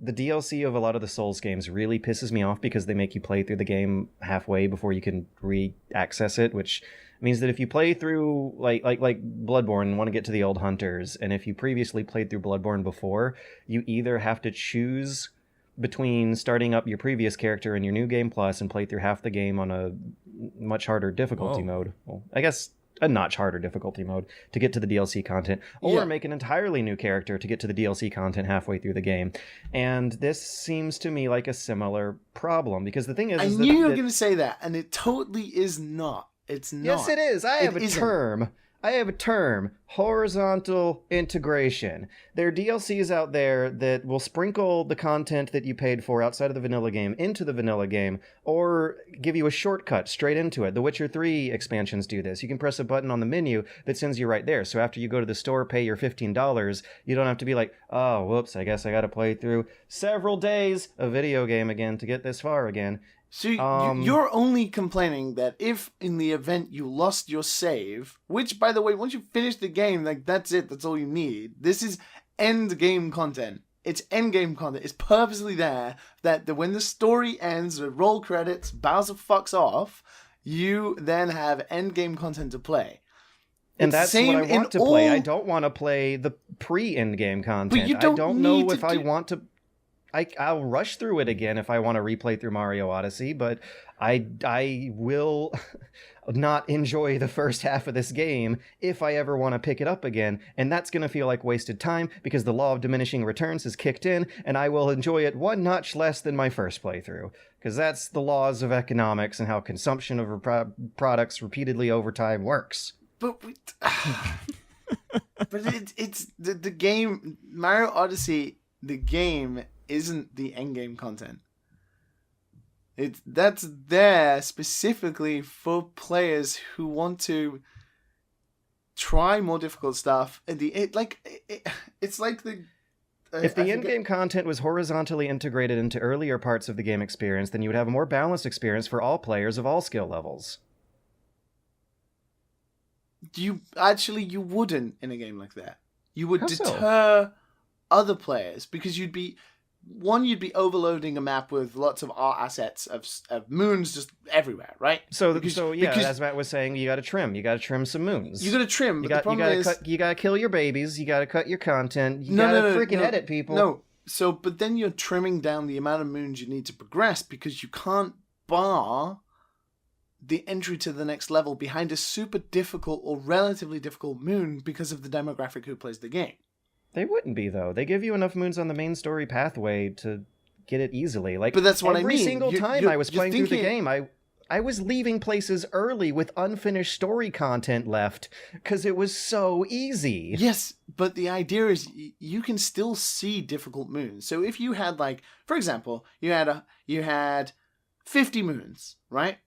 the DLC of a lot of the Souls games really pisses me off because they make you play through the game halfway before you can re-access it, which means that if you play through like Bloodborne and want to get to the old hunters, and if you previously played through Bloodborne before, you either have to choose between starting up your previous character in your new game plus and play through half the game on a much harder difficulty mode. Well, I guess a notch harder difficulty mode to get to the DLC content, or make an entirely new character to get to the DLC content halfway through the game. And this seems to me like a similar problem, because the thing is... I knew you were going to say that, and it totally is not. It's not. Yes, it is. I have a term, horizontal integration. There are DLCs out there that will sprinkle the content that you paid for outside of the vanilla game into the vanilla game, or give you a shortcut straight into it. The Witcher 3 expansions do this. You can press a button on the menu that sends you right there. So after you go to the store, pay your $15, you don't have to be like, oh, whoops, I guess I got to play through several days of video game again to get this far again. So you're only complaining that if in the event you lost your save, which, by the way, once you finish the game, like, that's it, that's all you need. This is end game content. It's end game content. It's purposely there that when the story ends, the roll credits, Bowser fucks off, you then have end game content to play. And that's what I want to play. I don't want to play the pre-end game content. But you don't know if I want to... I'll rush through it again if I want to replay through Mario Odyssey, but I will not enjoy the first half of this game if I ever want to pick it up again, and that's going to feel like wasted time because the law of diminishing returns has kicked in, and I will enjoy it one notch less than my first playthrough, because that's the laws of economics and how consumption of products repeatedly over time works. But it's the game, Mario Odyssey, the game isn't the endgame content. That's there specifically for players who want to try more difficult stuff. It's like the... If the in-game content was horizontally integrated into earlier parts of the game experience, then you would have a more balanced experience for all players of all skill levels. You wouldn't in a game like that. You would How deter other players because you'd be overloading a map with lots of art assets of moons just everywhere, right? As Matt was saying, you got to trim some moons. You got to trim. You got to kill your babies. You got to cut your content. You got to edit people. No. But then you're trimming down the amount of moons you need to progress because you can't bar the entry to the next level behind a super difficult or relatively difficult moon because of the demographic who plays the game. They wouldn't be, though. They give you enough moons on the main story pathway to get it easily. But that's what I mean. Every single time I was playing through the game, I was leaving places early with unfinished story content left because it was so easy. Yes, but the idea is you can still see difficult moons. So if you had, like, for example, you had 50 moons, right,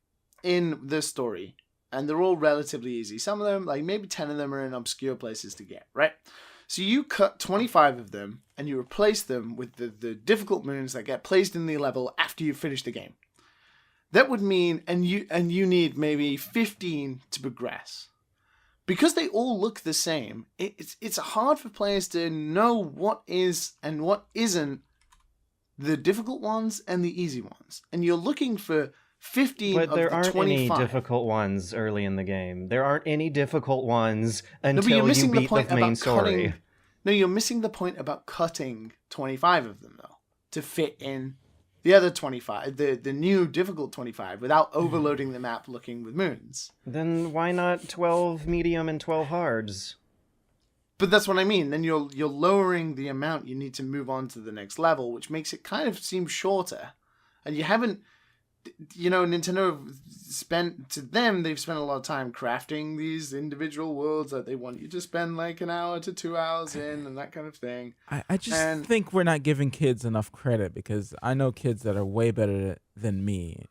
in the story, and they're all relatively easy. Some of them, like maybe 10 of them, are in obscure places to get, right? So you cut 25 of them and you replace them with the difficult moons that get placed in the level after you finish the game. That would mean, and you need maybe 15 to progress. Because they all look the same, it's hard for players to know what is and what isn't the difficult ones and the easy ones. And you're looking for 15 of the 25. But there aren't any difficult ones early in the game. There aren't any difficult ones until you beat the main story. No, you're missing the point about cutting 25 of them, though, to fit in the other 25, the new difficult 25, without overloading the map looking with moons. Then why not 12 medium and 12 hards? But that's what I mean. Then you're lowering the amount you need to move on to the next level, which makes it kind of seem shorter. And you haven't, Nintendo they've spent a lot of time crafting these individual worlds that they want you to spend like an hour to 2 hours in and that kind of thing. I just think we're not giving kids enough credit, because I know kids that are way better than me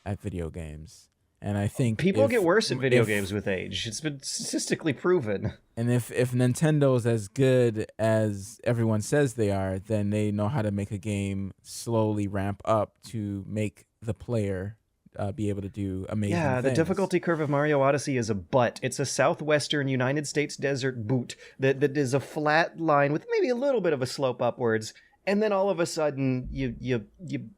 at video games. And I think people get worse at video games with age. It's been statistically proven. And if Nintendo's as good as everyone says they are, then they know how to make a game slowly ramp up to make the player be able to do amazing things. The difficulty curve of Mario Odyssey is a butt. It's a southwestern United States desert boot that is a flat line with maybe a little bit of a slope upwards. And then all of a sudden, you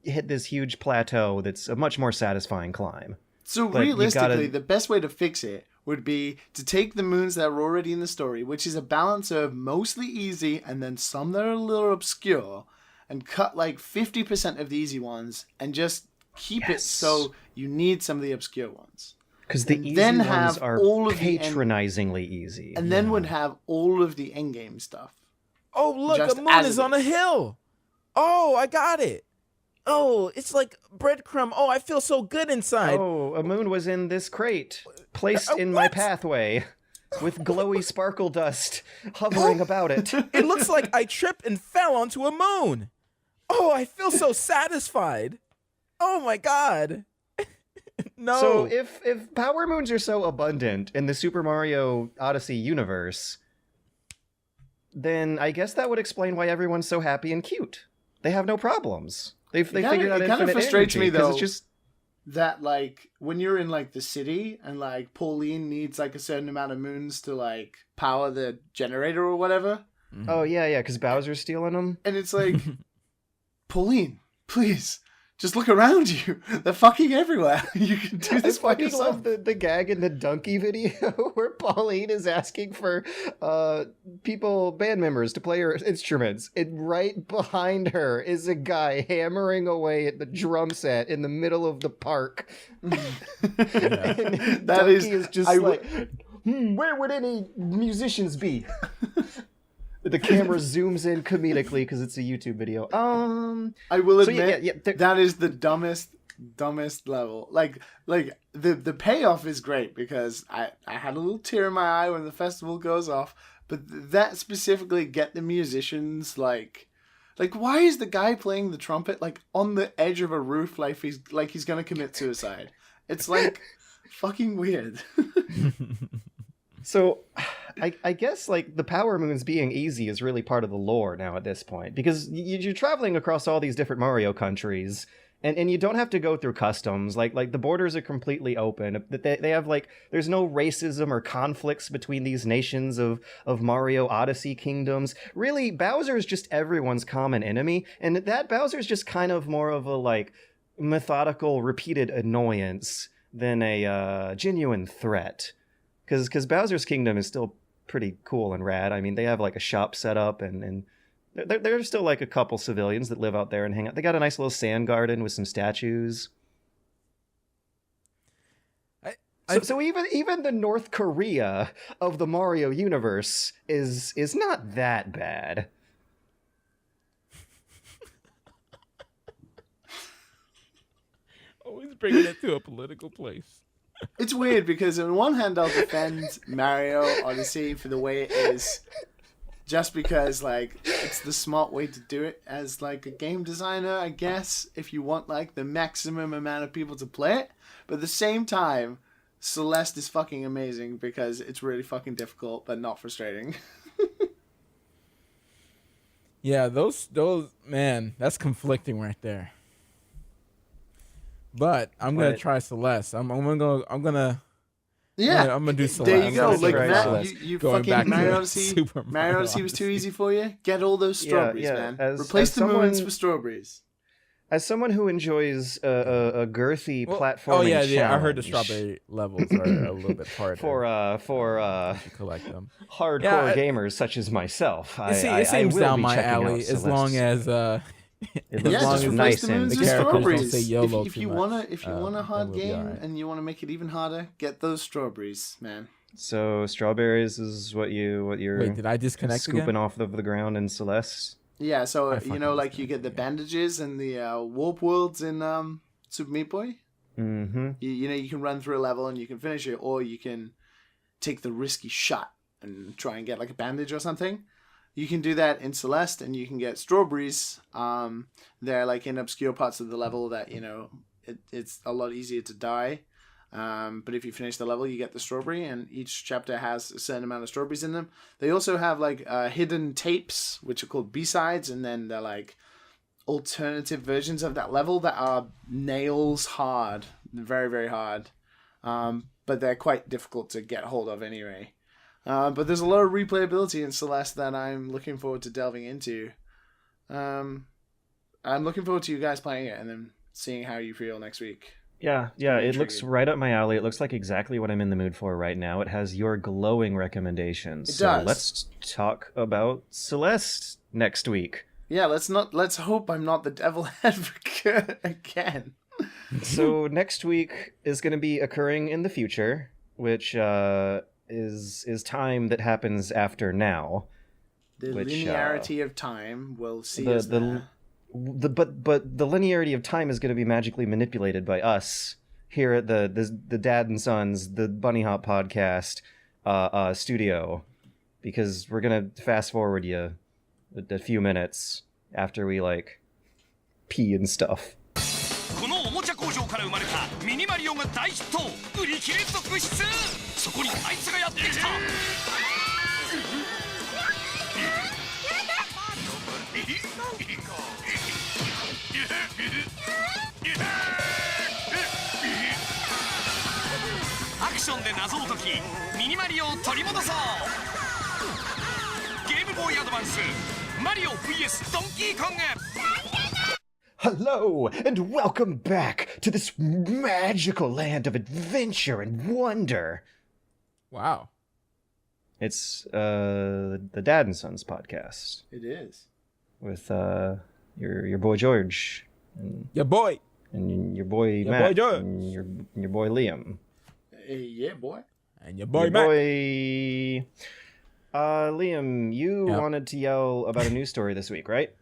hit this huge plateau that's a much more satisfying climb. So realistically, the best way to fix it would be to take the moons that are already in the story, which is a balance of mostly easy and then some that are a little obscure, and cut like 50% of the easy ones and just keep it so you need some of the obscure ones. Because the easy ones are patronizingly easy. And then would have all of the endgame stuff. Oh, look, a moon is on a hill. Oh, I got it. Oh, it's like breadcrumb. Oh, I feel so good inside. Oh, a moon was in this crate, placed in my pathway, with glowy sparkle dust hovering about it. It looks like I tripped and fell onto a moon. Oh, I feel so satisfied. Oh my god. No. So if power moons are so abundant in the Super Mario Odyssey universe, then I guess that would explain why everyone's so happy and cute. They have no problems. They figured out infinite energy. It kind of frustrates me, though, it's just that, like, when you're in, like, the city and, like, Pauline needs, like, a certain amount of moons to, like, power the generator or whatever. Mm-hmm. Oh, yeah, because Bowser's stealing them. And it's like, Pauline, please, just look around you. They're fucking everywhere. You can do this by yourself. I love the gag in the Donkey video where Pauline is asking for band members to play her instruments. And right behind her is a guy hammering away at the drum set in the middle of the park. And Donkey is just where would any musicians be? The camera zooms in comedically because it's a YouTube video. I will admit that is the dumbest level. Like the payoff is great because I had a little tear in my eye when the festival goes off. But that specifically get the musicians like why is the guy playing the trumpet like on the edge of a roof like he's gonna commit suicide? It's like fucking weird. So, I guess, like, the power moons being easy is really part of the lore now at this point, because you're traveling across all these different Mario countries, and you don't have to go through customs, like the borders are completely open, they have, like, there's no racism or conflicts between these nations of Mario Odyssey kingdoms. Really, Bowser's just everyone's common enemy, and that Bowser's just kind of more of a, like, methodical, repeated annoyance than a genuine threat. Because Bowser's Kingdom is still pretty cool and rad. I mean, they have like a shop set up, and there's still like a couple civilians that live out there and hang out. They got a nice little sand garden with some statues. So even the North Korea of the Mario universe is not that bad. Always bringing it to a political place. It's weird because on one hand I'll defend Mario Odyssey for the way it is, just because like it's the smart way to do it as like a game designer, I guess, if you want like the maximum amount of people to play it. But at the same time, Celeste is fucking amazing because it's really fucking difficult but not frustrating. Yeah, those man, that's conflicting right there. But I'm gonna try Celeste. I'm gonna do Celeste. There you go. Like Matt, Celeste. you Going fucking back to Mario Odyssey. Super Mario Odyssey was too easy for you. Get all those strawberries, man. Replace the moons for strawberries. As someone who enjoys a girthy platforming challenge, I heard the strawberry levels are a little bit harder for collect them. Hardcore gamers such as myself. It seems down my alley as long as it looks nice and the characters strawberries. If you want a hard game and you want to make it even harder, get those strawberries, man. So strawberries is what you're Wait, did I disconnect scooping again? off of the ground in Celeste? Yeah, so like you get the bandages and the warp worlds in Super Meat Boy. Mm-hmm. You can run through a level and you can finish it, or you can take the risky shot and try and get like a bandage or something. You can do that in Celeste, and you can get strawberries. They're like in obscure parts of the level that it's a lot easier to die. But if you finish the level, you get the strawberry, and each chapter has a certain amount of strawberries in them. They also have like hidden tapes, which are called B-sides, and then they're like alternative versions of that level that are nails hard, very, very hard. But they're quite difficult to get hold of anyway. But there's a lot of replayability in Celeste that I'm looking forward to delving into. I'm looking forward to you guys playing it and then seeing how you feel next week. Yeah, it looks right up my alley. It looks like exactly what I'm in the mood for right now. It has your glowing recommendations. It does. Let's talk about Celeste next week. Yeah, let's hope I'm not the devil advocate again. So next week is going to be occurring in the future, which is time that happens after now. The linearity of time will see us there. But the linearity of time is going to be magically manipulated by us here at the Dad and Sons, the Bunny Hop podcast studio, because we're gonna fast forward you a few minutes after we like pee and stuff. このおもちゃ工場から生まれたミニマリオが大ヒット売り切れ続出そこにあいつがやってきたアクションで謎を解きミニマリオを取り戻そうゲームボーイアドバンスマリオ VS ドンキーコングHello, and welcome back to this magical land of adventure and wonder. Wow. It's the Dad and Sons podcast. It is. With your boy George. And your boy. And your boy your Matt. Boy George. And your boy Liam. Yeah, boy. And your boy Matt. Liam, you wanted to yell about a news story this week, right?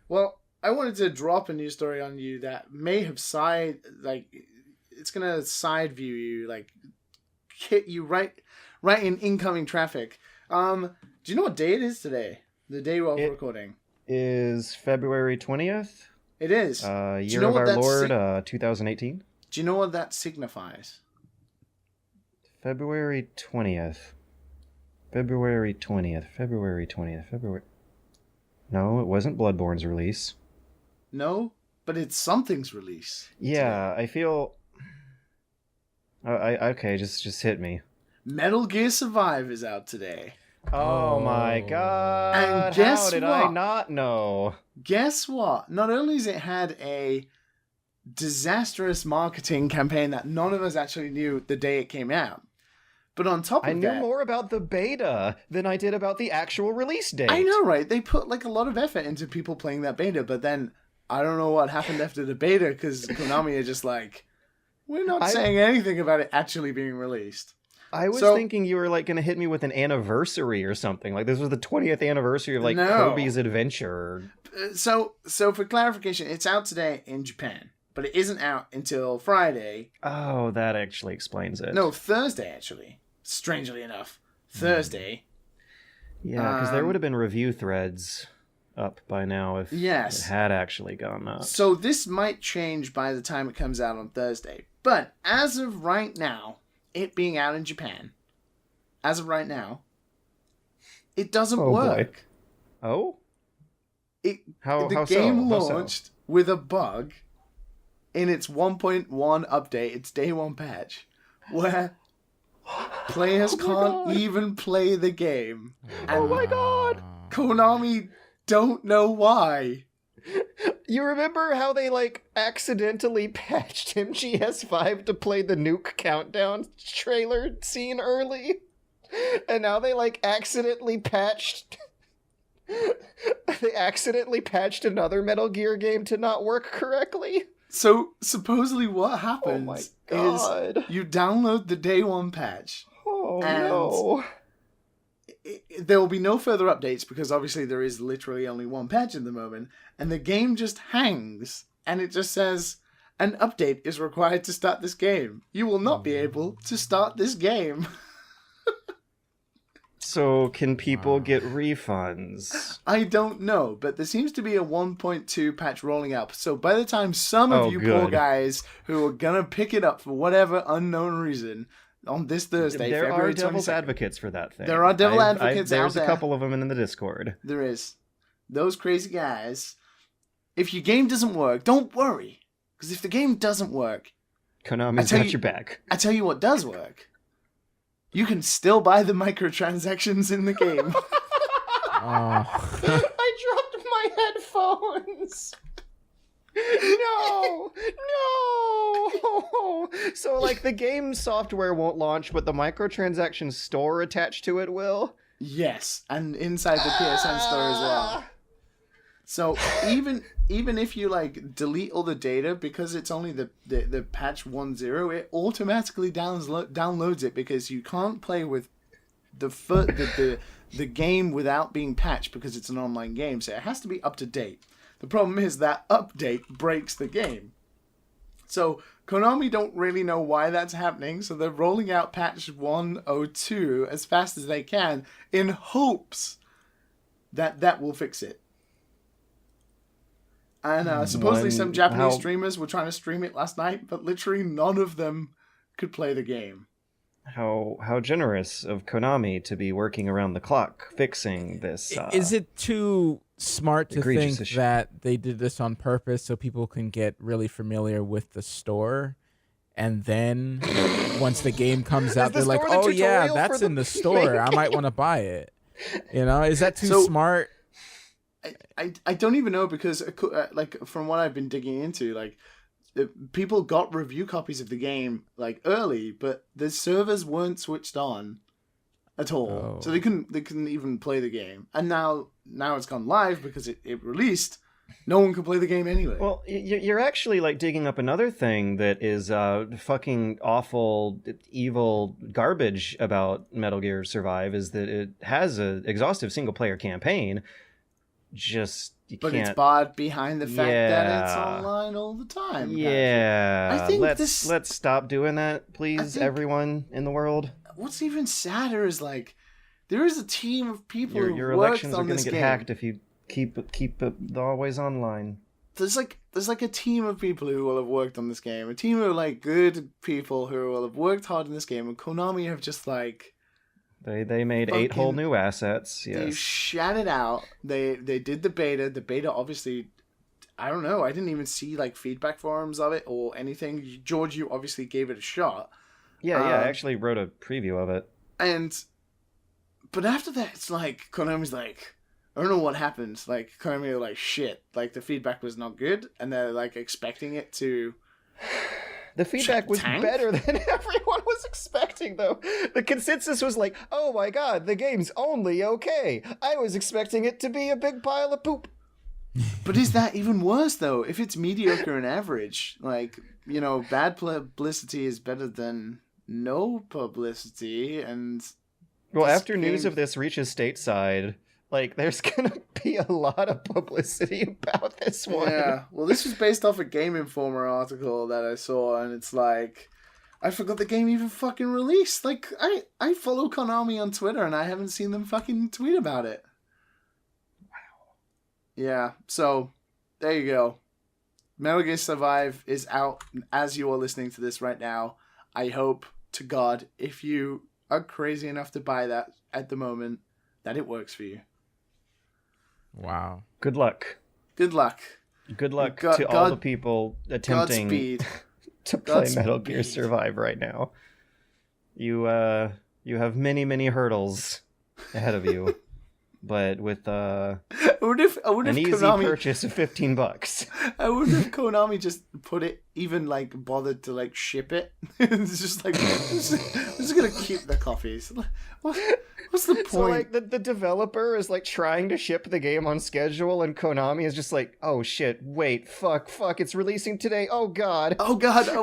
Well, I wanted to drop a news story on you that may have it's gonna side view you, like hit you right in incoming traffic. Do you know what day it is today? The day we're recording is February 20th. It is. Year of our Lord, 2018. Do you know what that signifies? February 20th. No, it wasn't Bloodborne's release. No, but it's something's release. Yeah, today. I feel. Okay, just hit me. Metal Gear Survive is out today. Oh my god! And guess How did what? I not know? Guess what? Not only has it had a disastrous marketing campaign that none of us actually knew the day it came out, but on top of that, I knew more about the beta than I did about the actual release date. I know, right? They put like a lot of effort into people playing that beta, but then I don't know what happened after the beta because Konami are just like, we're not saying anything about it actually being released. I was thinking you were like going to hit me with an anniversary or something. Like this was the 20th anniversary of like Kirby's Adventure. So for clarification, it's out today in Japan, but it isn't out until Friday. Oh, that actually explains it. No, Thursday actually. Strangely enough, Thursday. Yeah, because there would have been review threads up by now if it had actually gone up. So this might change by the time it comes out on Thursday. But as of right now, it being out in Japan, as of right now, it doesn't work. Boy. Oh? The How game so? launched with a bug in its 1.1 update, its day one patch, where players can't even play the game. And Oh my god! Konami don't know why. You remember how they, like, accidentally patched MGS5 to play the Nuke Countdown trailer scene early? And now they, like, accidentally patched... they accidentally patched another Metal Gear game to not work correctly? So, supposedly what happens is you download the day one patch. Oh, and no. There will be no further updates because obviously there is literally only one patch at the moment. And the game just hangs. And it just says, an update is required to start this game. You will not be able to start this game. So, can people get refunds? I don't know, but there seems to be a 1.2 patch rolling out. So by the time some of you poor guys who are gonna pick it up for whatever unknown reason on this Thursday, there February are devil's 22nd, advocates for that thing. There are devil advocates out there. There's a couple of them in the Discord. There is. Those crazy guys. If your game doesn't work, don't worry. Because if the game doesn't work... Konami's got your back. I tell you what does work. You can still buy the microtransactions in the game. I dropped my headphones. No! So, like, the game software won't launch, but the microtransaction store attached to it will? Yes, and inside the PSN store as well. So even if you like delete all the data because it's only the patch 1.0, it automatically downloads it because you can't play with the game without being patched because it's an online game, so it has to be up to date. The problem is that update breaks the game. So Konami don't really know why that's happening, so they're rolling out patch 1.02 as fast as they can in hopes that that will fix it. And supposedly some Japanese streamers were trying to stream it last night, but literally none of them could play the game. How generous of Konami to be working around the clock fixing this. Is it too smart to think issue. that they did this on purpose so people can get really familiar with the store? And then once the game comes out, they're like, oh yeah, that's in the store. I might want to buy it. You know, is that too smart? I don't even know because like from what I've been digging into, like people got review copies of the game like early, but the servers weren't switched on at all, so they couldn't even play the game. And now it's gone live because it released. No one can play the game anyway. Well, you're actually like digging up another thing that is fucking awful, evil garbage about Metal Gear Survive is that it has an exhaustive single player campaign. But it's barred behind the fact that it's online all the time. Yeah, I think let's stop doing that, please, everyone in the world. What's even sadder is like there is a team of people who your worked elections on are going this to get game. hacked if you keep it always online. There's like a team of people who will have worked on this game, a team of like good people who will have worked hard in this game, and Konami have just like. They made 8 whole new assets. Yes. They shat it out. They did the beta. The beta obviously, I don't know. I didn't even see like feedback forums of it or anything. George, you obviously gave it a shot. Yeah, I actually wrote a preview of it. But after that, it's like Konami's like, I don't know what happened. Like Konami are like shit. Like the feedback was not good, and they're like expecting it to. The feedback was better than everyone was expecting, though. The consensus was like, oh my god, the game's only okay. I was expecting it to be a big pile of poop. But is that even worse, though? If it's mediocre and average, like, you know, bad publicity is better than no publicity, and... Well, after news of this reaches stateside... Like, there's gonna be a lot of publicity about this one. Yeah, well, this was based off a Game Informer article that I saw, and it's like, I forgot the game even fucking released. Like, I follow Konami on Twitter, and I haven't seen them fucking tweet about it. Wow. Yeah, so, there you go. Metal Gear Survive is out as you are listening to this right now. I hope to God, if you are crazy enough to buy that at the moment, that it works for you. Wow. Good luck. Good luck. Good luck to all the people attempting to play Metal Gear Survive right now. You have many, many hurdles ahead of you, but with an easy Konami, purchase of $15. I wonder if Konami just put it, even like bothered to like ship it. It's just like, I'm just gonna keep the copies. What's the point? So like the developer is like trying to ship the game on schedule, and Konami is just like, oh shit, wait, fuck, it's releasing today. Oh god,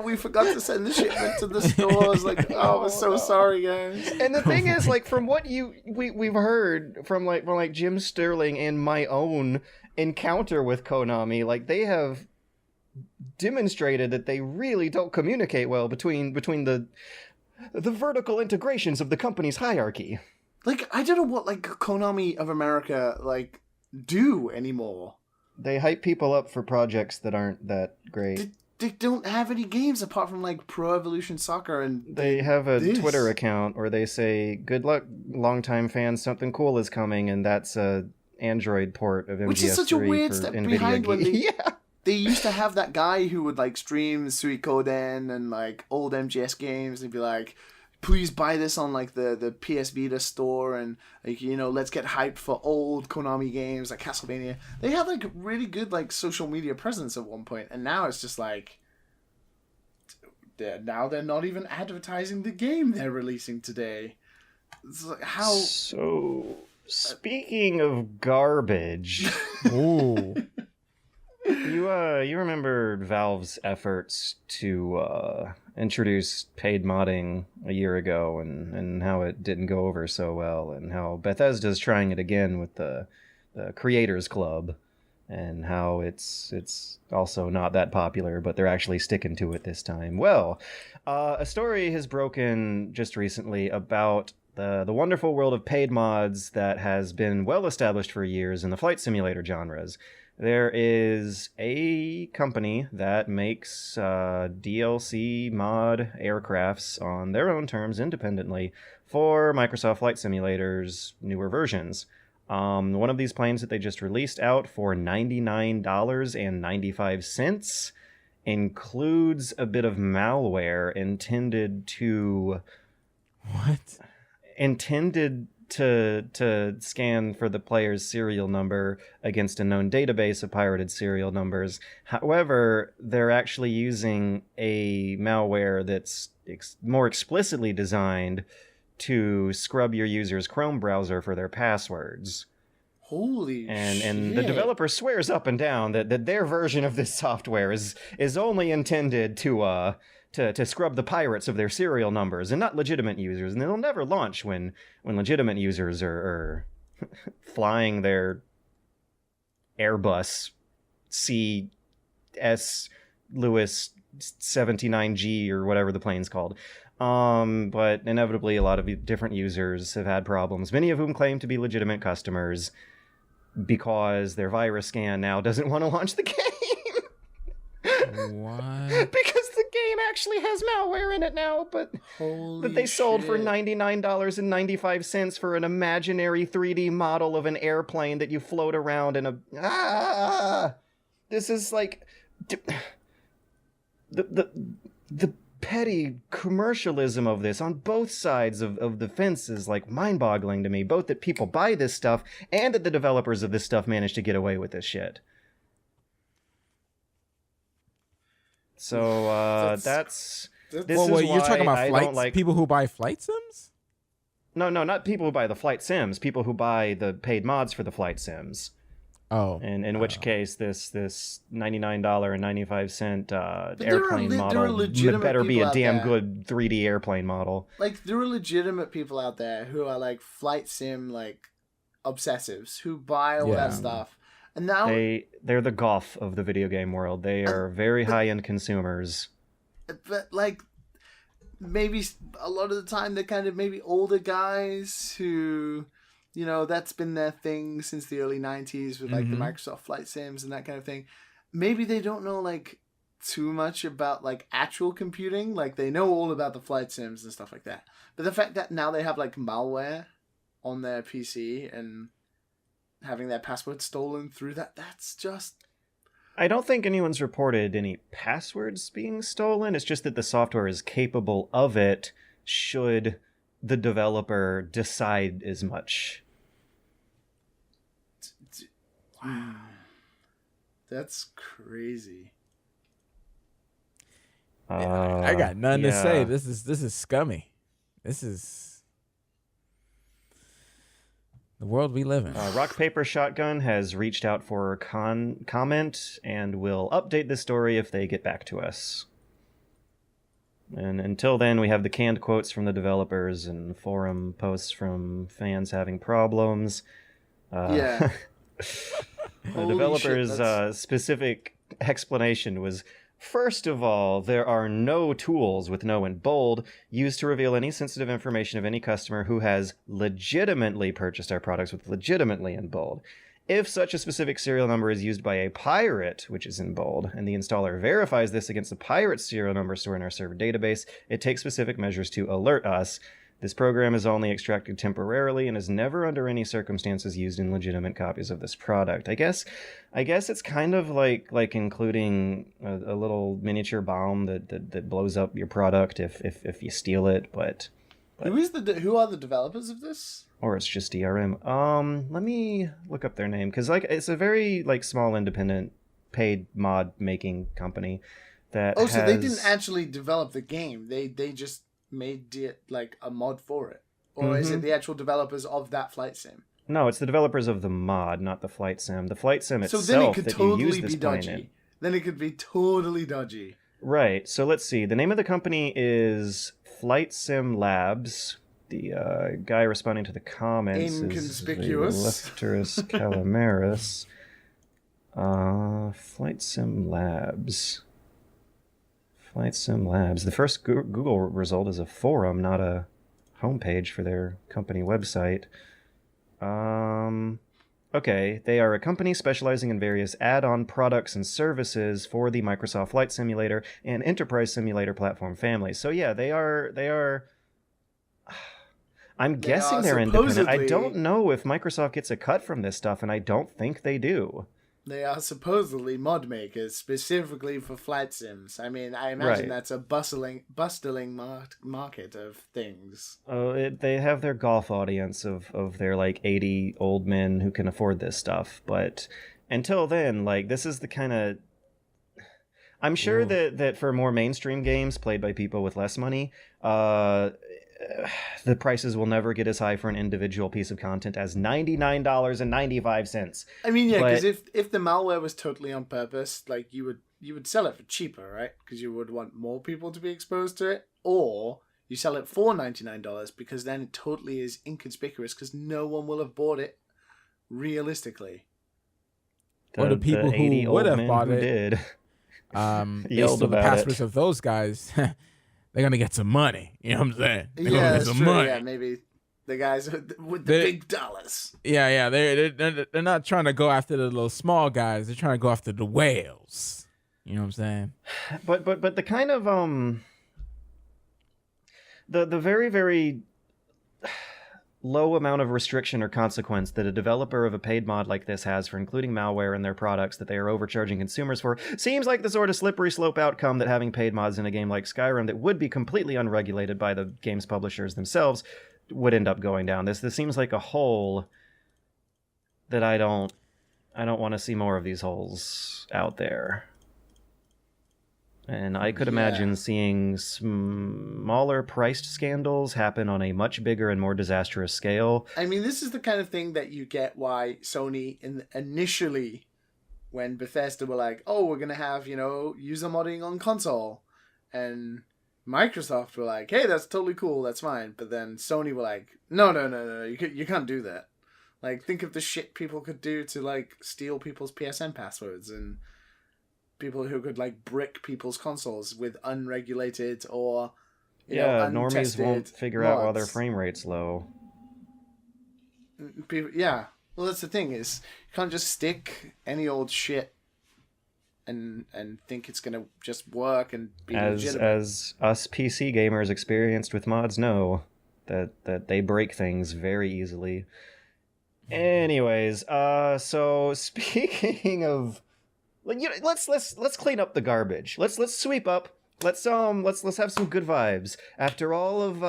we forgot to send the shipment to the store. I was like, I'm so sorry, guys. And the thing is, like, from what we've heard from Jim Sterling and my own encounter with Konami, like they have demonstrated that they really don't communicate well between the vertical integrations of the company's hierarchy. Like, I don't know what, like, Konami of America, like, do anymore. They hype people up for projects that aren't that great. They don't have any games apart from, like, Pro Evolution Soccer and they have a Twitter account where they say, good luck, longtime fans, something cool is coming, and that's a Android port of MGS3 which is such a weird step behind when they used to have that guy who would, like, stream Suikoden and, like, old MGS games and be like, please buy this on like the PS Vita store, and like, you know, let's get hyped for old Konami games like Castlevania. They had like really good like social media presence at one point, and now it's just like they're not even advertising the game they're releasing today. It's like, how? So speaking of garbage, ooh. You remember Valve's efforts to introduce paid modding a year ago, and how it didn't go over so well, and how Bethesda's trying it again with the Creators Club, and how it's also not that popular, but they're actually sticking to it this time. Well, a story has broken just recently about the wonderful world of paid mods that has been well established for years in the flight simulator genres. There is a company that makes DLC mod aircrafts on their own terms independently for Microsoft Flight Simulator's newer versions. One of these planes that they just released out for $99.95 includes a bit of malware intended to... What? Intended to scan for the player's serial number against a known database of pirated serial numbers. However, they're actually using a malware that's more explicitly designed to scrub your user's Chrome browser for their passwords. Holy shit. And the developer swears up and down that their version of this software is only intended to scrub the pirates of their serial numbers and not legitimate users, and it'll never launch when legitimate users are flying their Airbus CS Lewis 79G or whatever the plane's called. But inevitably a lot of different users have had problems, many of whom claim to be legitimate customers, because their virus scan now doesn't want to launch the game. What? Because the game actually has malware in it now, but that they sold for $99.95 for an imaginary 3D model of an airplane that you float around in a... This is like... The petty commercialism of this on both sides of the fence is like mind-boggling to me, both that people buy this stuff and that the developers of this stuff manage to get away with this shit. So this is why you're talking about I flights? don't like people who buy flight sims? No, not people who buy the flight sims. People who buy the paid mods for the flight sims. Oh, and in which case this $99.95 airplane model better be a damn good 3D airplane model. Like, there are legitimate people out there who are like flight sim like obsessives who buy all that stuff. And now they're the golf of the video game world. They are very high-end consumers. But like, maybe a lot of the time they're kind of maybe older guys who, you know, that's been their thing since the early 90s with like the Microsoft Flight Sims and that kind of thing. Maybe they don't know like too much about like actual computing. Like, they know all about the flight sims and stuff like that. But the fact that now they have like malware on their PC and having their password stolen through that. That's just... I don't think anyone's reported any passwords being stolen. It's just that the software is capable of it should the developer decide as much. Wow. That's crazy. I got nothing to say. This is scummy. This is the world we live in. Rock Paper Shotgun has reached out for comment and will update the story if they get back to us. And until then, we have the canned quotes from the developers and forum posts from fans having problems. Yeah. The developer's specific explanation was, first of all, there are no tools with no in bold used to reveal any sensitive information of any customer who has legitimately purchased our products with legitimately in bold. If such a specific serial number is used by a pirate, which is in bold, and the installer verifies this against the pirate's serial number stored in our server database, it takes specific measures to alert us. This program is only extracted temporarily and is never under any circumstances used in legitimate copies of this product. I guess it's kind of like including a little miniature bomb that blows up your product if you steal it, but who are the developers of this? Or it's just DRM. Let me look up their name, because it's a very small independent paid mod making company that so they didn't actually develop the game. They just made it a mod for it, or is it the actual developers of that flight sim? No, it's the developers of the mod, not the flight sim. The flight sim itself. So then it could that totally you use this be dodgy. in. Then it could be totally dodgy. Right. So let's see. The name of the company is Flight Sim Labs. The guy responding to the comments Inconspicuous. is Lefterus Calamaris. Flight Sim Labs. Flight Sim Labs. The first Google result is a forum, not a homepage for their company website. Okay, they are a company specializing in various add-on products and services for the Microsoft Flight Simulator and Enterprise Simulator platform families. So yeah, they are. I'm guessing they're independent. I don't know if Microsoft gets a cut from this stuff, and I don't think they do. They are supposedly mod makers specifically for flight sims. I mean, I imagine that's a bustling market of things. Oh, they have their golf audience of their 80 old men who can afford this stuff. But until then, this is the kind of... I'm sure that for more mainstream games played by people with less money, the prices will never get as high for an individual piece of content as $99.95. I mean, yeah, because if the malware was totally on purpose, you would sell it for cheaper, right? Because you would want more people to be exposed to it, or you sell it for $99 because then it totally is inconspicuous because no one will have bought it realistically. Or the people who would have bought it did. Yelled about the passwords of those guys. They're going to get some money. You know what I'm saying? They're going to get some money. Yeah, maybe the guys with the big dollars. Yeah. They're not trying to go after the little small guys. They're trying to go after the whales. You know what I'm saying? But the kind of the very, very low amount of restriction or consequence that a developer of a paid mod like this has for including malware in their products that they are overcharging consumers for seems like the sort of slippery slope outcome that having paid mods in a game like Skyrim that would be completely unregulated by the game's publishers themselves would end up going down. This seems like a hole that I don't want to see more of these holes out there. And I could imagine seeing smaller priced scandals happen on a much bigger and more disastrous scale. I mean, this is the kind of thing that you get why Sony initially, when Bethesda were like, oh, we're going to have, user modding on console. And Microsoft were like, hey, that's totally cool, that's fine. But then Sony were like, no, you can't do that. Think of the shit people could do to, steal people's PSN passwords and... people who could brick people's consoles with unregulated or normies won't figure mods. out why their frame rate's low. Well, that's the thing is you can't just stick any old shit and think it's gonna just work and be legitimate. As us PC gamers experienced with mods know that they break things very easily. Anyways, so speaking of, let's clean up the garbage. Let's sweep up. Let's have some good vibes. After all of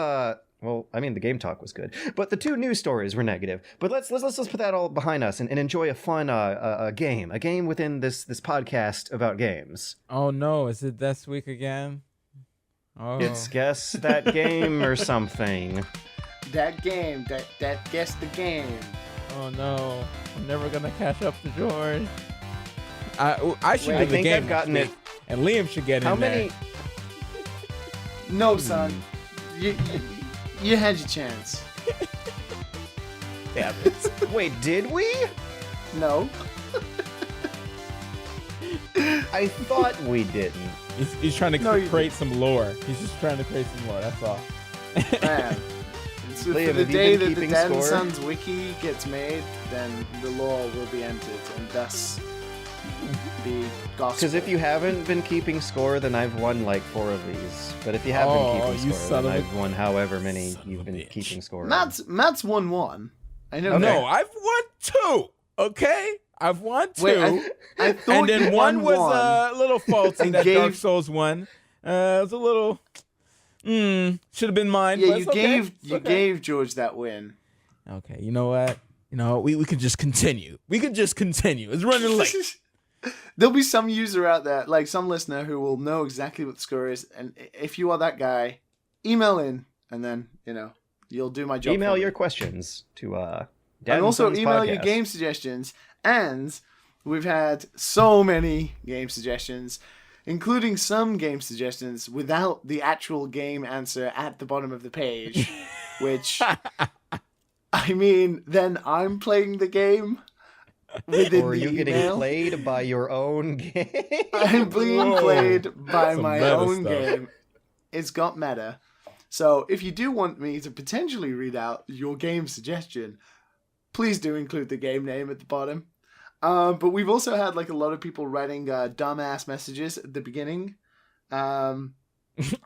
well, I mean the game talk was good, but the 2 news stories were negative. But let's put that all behind us and enjoy a fun a game within this podcast about games. Oh no, is it this week again? Oh. It's Guess That Game or something. That game, that guess the game. Oh no, I'm never gonna catch up to George. I should do the game. I've gotten it. And Liam should get in there. No, son. You had your chance. Damn it. Wait, did we? No. I thought we didn't. He's trying to create some lore. He's just trying to create some lore. That's all. Man. So Liam, for the have you day been that the keeping Dan score? Sons wiki gets made, then the law will be entered, and thus be gospel. Because if you haven't been keeping score, then I've won like 4 of these. But if you have been keeping score, then I've won however many you've been keeping score. Matt's won 1. I know. Okay. that. No, I've won 2. Okay, I've won 2. Wait, I thought and then you one was won. a little faulty. That Dark Souls one. It was a little. Should have been mine. Yeah, but it's okay. you gave George that win. Okay, you know what? We could just continue. It's running late. There'll be some user out there, like some listener, who will know exactly what the score is. And if you are that guy, email in, and then you'll do my job. Email your questions to and also email podcast. your game suggestions. And we've had so many game suggestions, including some game suggestions without the actual game answer at the bottom of the page, which, I mean, then I'm playing the game within or are you the getting email. played by your own game? I'm being played by Some my meta own stuff. game. It's got meta. So if you do want me to potentially read out your game suggestion, please do include the game name at the bottom. But we've also had like a lot of people writing dumbass messages at the beginning.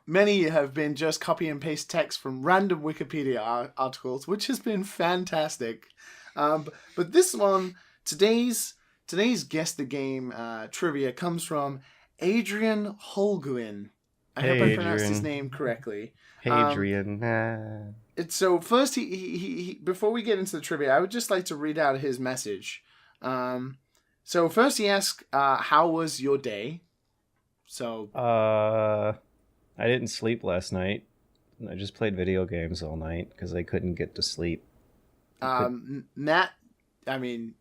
Many have been just copy and paste text from random Wikipedia articles, which has been fantastic. But this one, today's Guess the Game trivia comes from Adrian Holguin. I hope I pronounced his name correctly. Adrian. So first, he before we get into the trivia, I would just like to read out his message. So first he asked, how was your day? So I didn't sleep last night. I just played video games all night because I couldn't get to sleep. Matt, I mean,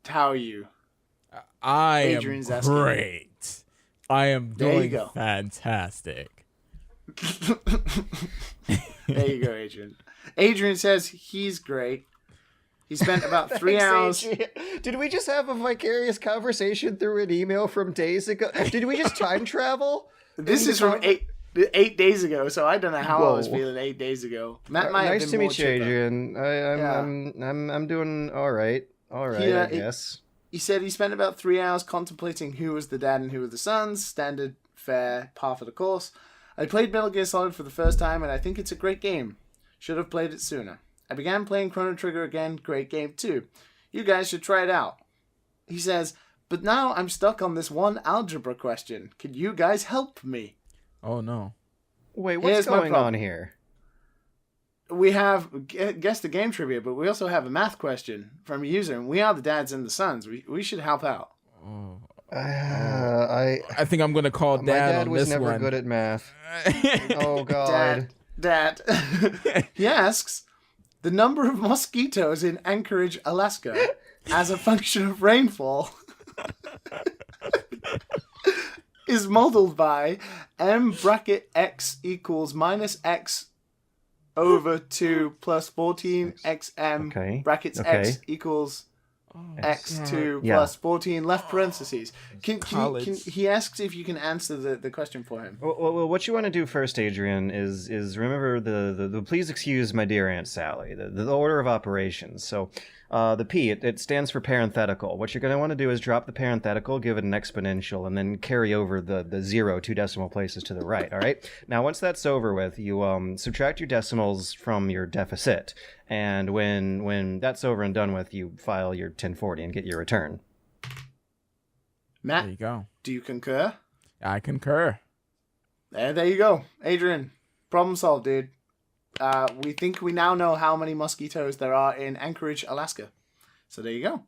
how are you? Adrian's am great. I am doing go. fantastic. There you go, Adrian. Adrian says he's great. He spent about 3 hours. Did we just have a vicarious conversation through an email from days ago? Did we just time travel? This is from 8 days ago, so I don't know how I was feeling 8 days ago. Matt might have nice been to more meet you, Adrian. I'm doing all right. I guess. He said he spent about 3 hours contemplating who was the dad and who were the sons. Standard, fair, par for the course. I played Metal Gear Solid for the first time, and I think it's a great game. Should have played it sooner. I began playing Chrono Trigger again. Great game too. You guys should try it out. He says, but now I'm stuck on this one algebra question. Can you guys help me? Oh no. Wait, what's going on here? We have Guess the Game trivia, but we also have a math question from a user, and we are the dads and the sons. We should help out. I think I'm gonna call Dad. My dad on was this never one. good at math. Oh God. Dad. He asks, the number of mosquitoes in Anchorage, Alaska, as a function of rainfall, is modeled by m bracket x equals minus x over 2 plus 14 xm brackets x equals x2 plus 14 left parentheses. Can he asks if you can answer the question for him. Well, what you want to do first, Adrian, is remember the please excuse my dear Aunt Sally, the order of operations. So The P, it stands for parenthetical. What you're going to want to do is drop the parenthetical, give it an exponential, and then carry over the 0 2 decimal places to the right, all right? Now, once that's over with, you subtract your decimals from your deficit, and when that's over and done with, you file your 1040 and get your return. Matt, There you go. Do you concur? I concur. There you go. Adrian, problem solved, dude. We think we now know how many mosquitoes there are in Anchorage, Alaska. So there you go.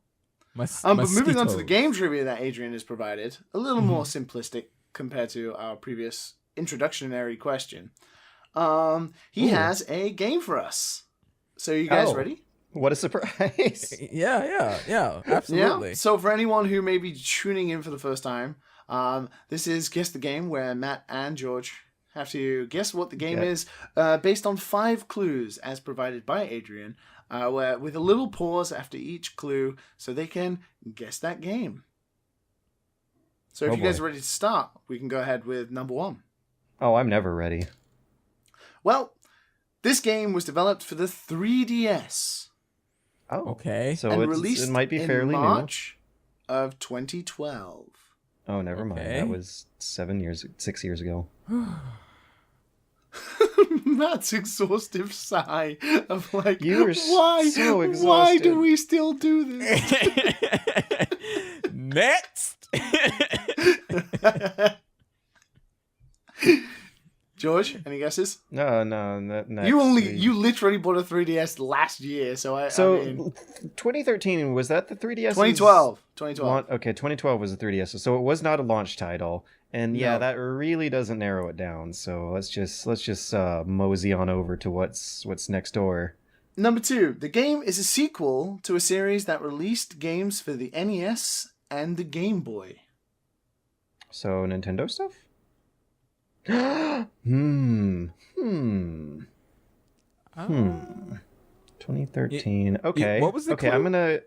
But moving on to the game trivia that Adrian has provided, a little more simplistic compared to our previous introductionary question. He has a game for us. So you guys ready? What a surprise. Yeah, absolutely. Yeah. So for anyone who may be tuning in for the first time, this is Guess the Game, where Matt and George have to guess what the game is based on 5 clues as provided by Adrian, with a little pause after each clue so they can guess that game. So if you guys are ready to start, we can go ahead with number 1. Oh, I'm never ready. Well, this game was developed for the 3DS. Oh, okay. So and released it might be fairly in March of 2012. Oh, never mind. That was 6 years ago. Matt's exhaustive sigh of like, you were why? So exhausted. Why do we still do this? Next. George, any guesses? No. Next. You literally bought a 3DS last year, I mean, 2013, was that the 3DS? 2012. Okay, 2012 was the 3DS, so it was not a launch title, and yeah, that really doesn't narrow it down. So let's just mosey on over to what's next door. Number 2, the game is a sequel to a series that released games for the NES and the Game Boy. So Nintendo stuff? 2013. Okay. What was the clue? I'm gonna.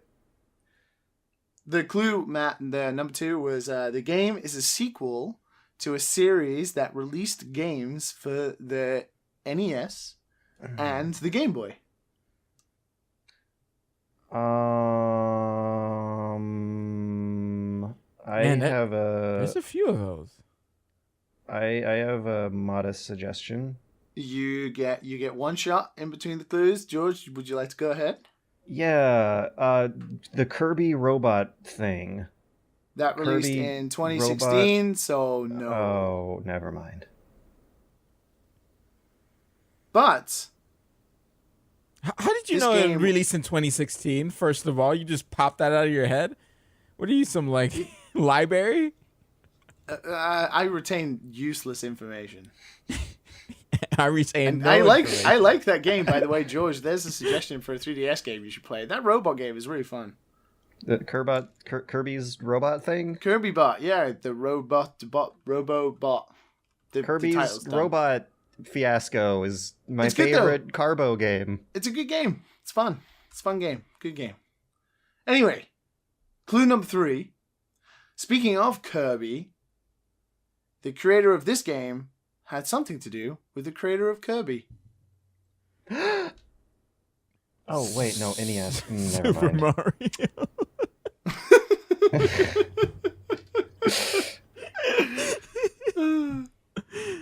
The clue, Matt, the number 2 was the game is a sequel to a series that released games for the NES and the Game Boy. There's a few of those. I have a modest suggestion. You get one shot in between the clues. George, would you like to go ahead? Yeah, the Kirby robot thing. That released in 2016, robot. So no. Oh, never mind. But how did you know it released in 2016? First of all, you just popped that out of your head. What are you, some library? I retain useless information. I retain. I like that game, by the way, George. There's a suggestion for a 3DS game you should play. That robot game is really fun. The Kirby's robot thing. Kirby Bot, yeah, the Robobot. Kirby's robot fiasco is my favorite Carbo game. It's a good game. It's fun. It's a fun game. Good game. Anyway, clue number 3. Speaking of Kirby, the creator of this game had something to do with the creator of Kirby. Oh, wait, no, NES. Never Super mind. Mario.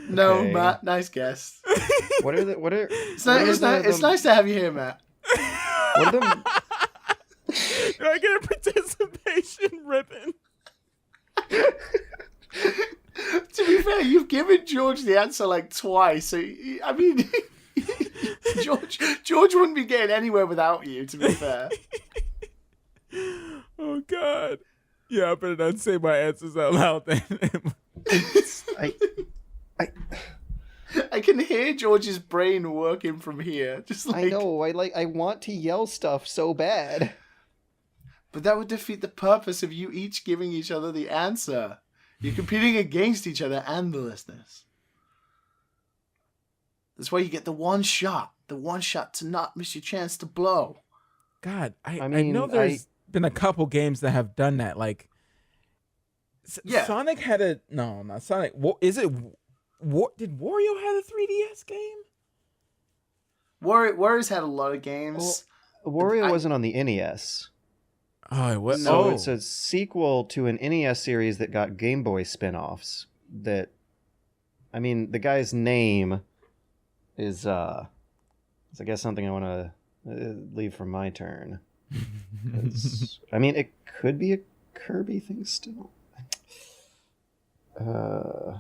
No, Okay. Matt, nice guess. It's nice to have you here, Matt. What are the... Do I get a participation ribbon? To be fair, you've given George the answer twice. So I mean, George wouldn't be getting anywhere without you. To be fair. Oh God. Yeah, I better not say my answers out loud then. I can hear George's brain working from here. I know. I want to yell stuff so bad. But that would defeat the purpose of you each giving each other the answer. You're competing against each other and the listeners. That's why you get the one shot. The one shot to not miss your chance to blow. God, I know there's been a couple games that have done that. Sonic had not Sonic. Is it? Did Wario have a 3DS game? Wario's had a lot of games. Wario wasn't on the NES. Oh, what? So it's a sequel to an NES series that got Game Boy spin-offs. That, I mean, the guy's name is I guess something I want to leave for my turn. I mean, it could be a Kirby thing still. There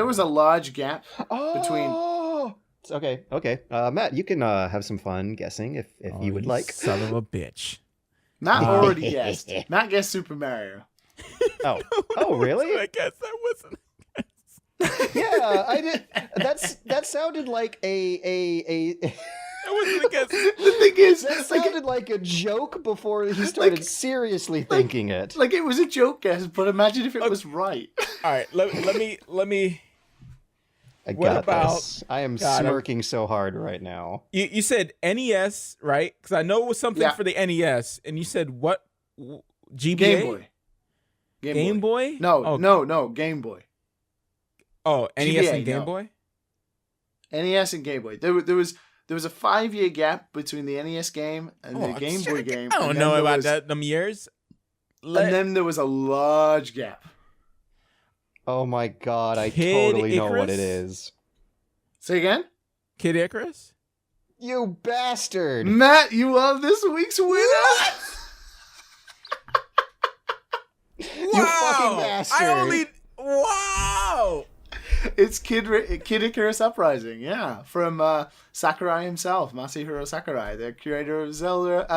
was a large gap between. Okay. Matt, you can have some fun guessing if you would like. Son of a bitch. Matt already guessed. Matt guessed Super Mario. Oh, really? I guess that wasn't. Yeah, I did. That sounded like a. That wasn't a guess. The thing is, that sounded like a joke before he started seriously thinking it. Like it was a joke guess, but imagine if it was right. All right, let me. I got this. I am smirking so hard right now. You said NES, right? Because I know it was something for the NES, and you said what? GBA? Game Boy. Game Boy? No, Game Boy. Oh, NES GBA, and Game Boy? NES and Game Boy. There was a 5-year gap between the NES game and the Game Boy game. I don't know about them years. And then there was a large gap. Oh my god, I totally know what it is. Say again? Kid Icarus? You bastard! Matt, you are this week's winner! You fucking bastard! Wow! It's Kid Icarus Uprising, yeah, from Sakurai himself, Masahiro Sakurai, the creator of Zelda,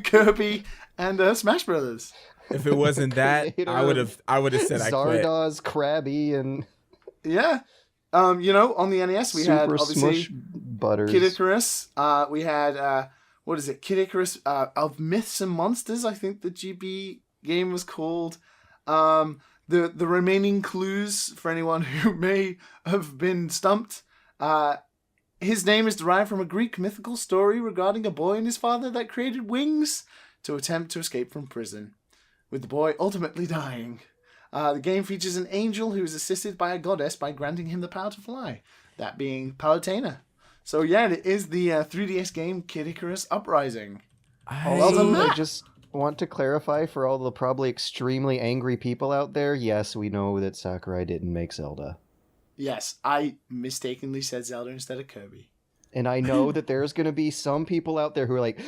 Kirby, and Smash Brothers. If it wasn't that, I would have said I quit. Zardoz, Krabby, and yeah, on the NES we had obviously Butters. Kid Icarus. We had Kid Icarus of Myths and Monsters. I think the GB game was called. The remaining clues for anyone who may have been stumped. His name is derived from a Greek mythical story regarding a boy and his father that created wings to attempt to escape from prison, with the boy ultimately dying. The game features an angel who is assisted by a goddess by granting him the power to fly, that being Palutena. So yeah, it is the 3DS game Kid Icarus Uprising. Well done, Matt. I just want to clarify for all the probably extremely angry people out there, yes, we know that Sakurai didn't make Zelda. Yes, I mistakenly said Zelda instead of Kirby. And I know that there's going to be some people out there who are like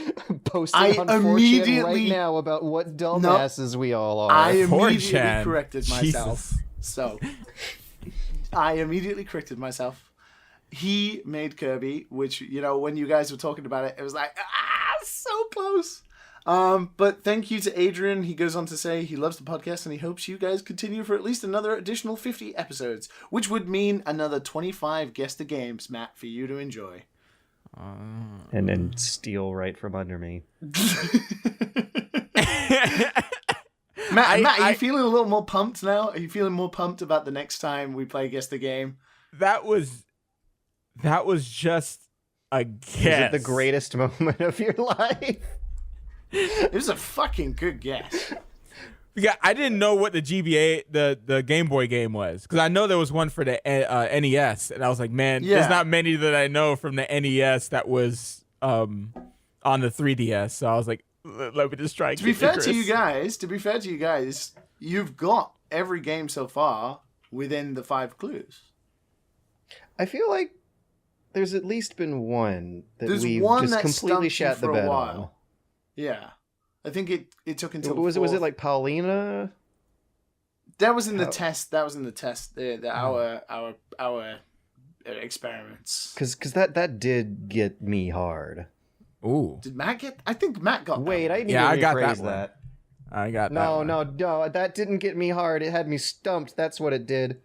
posting on 4chan right now about what dumbasses we all are. I immediately corrected myself. So, I immediately corrected myself. He made Kirby, which, when you guys were talking about it, it was like, so close. But thank you to Adrian. He goes on to say he loves the podcast and he hopes you guys continue for at least another additional 50 episodes, which would mean another 25 Guess the Games, Matt, for you to enjoy. And then steal right from under me. Matt, are you feeling a little more pumped now? Are you feeling more pumped about the next time we play Guess the Game? That was just a guess. Was it the greatest moment of your life? It was a fucking good guess. Yeah, I didn't know what the GBA, the Game Boy game was, because I know there was one for the NES, and I was like, man, there's not many that I know from the NES that was on the 3DS. So I was like, let me just try. To be fair to you guys, you've got every game so far within the 5 clues. I feel like there's at least been one that we've just completely shat the bed on. Yeah. I think it took until was it like Paulina? That was in the test. Our experiments. Because that did get me hard. Ooh. Did Matt get? I think Matt got. Wait, I need to rephrase that. I got no, that. No, that didn't get me hard. It had me stumped. That's what it did.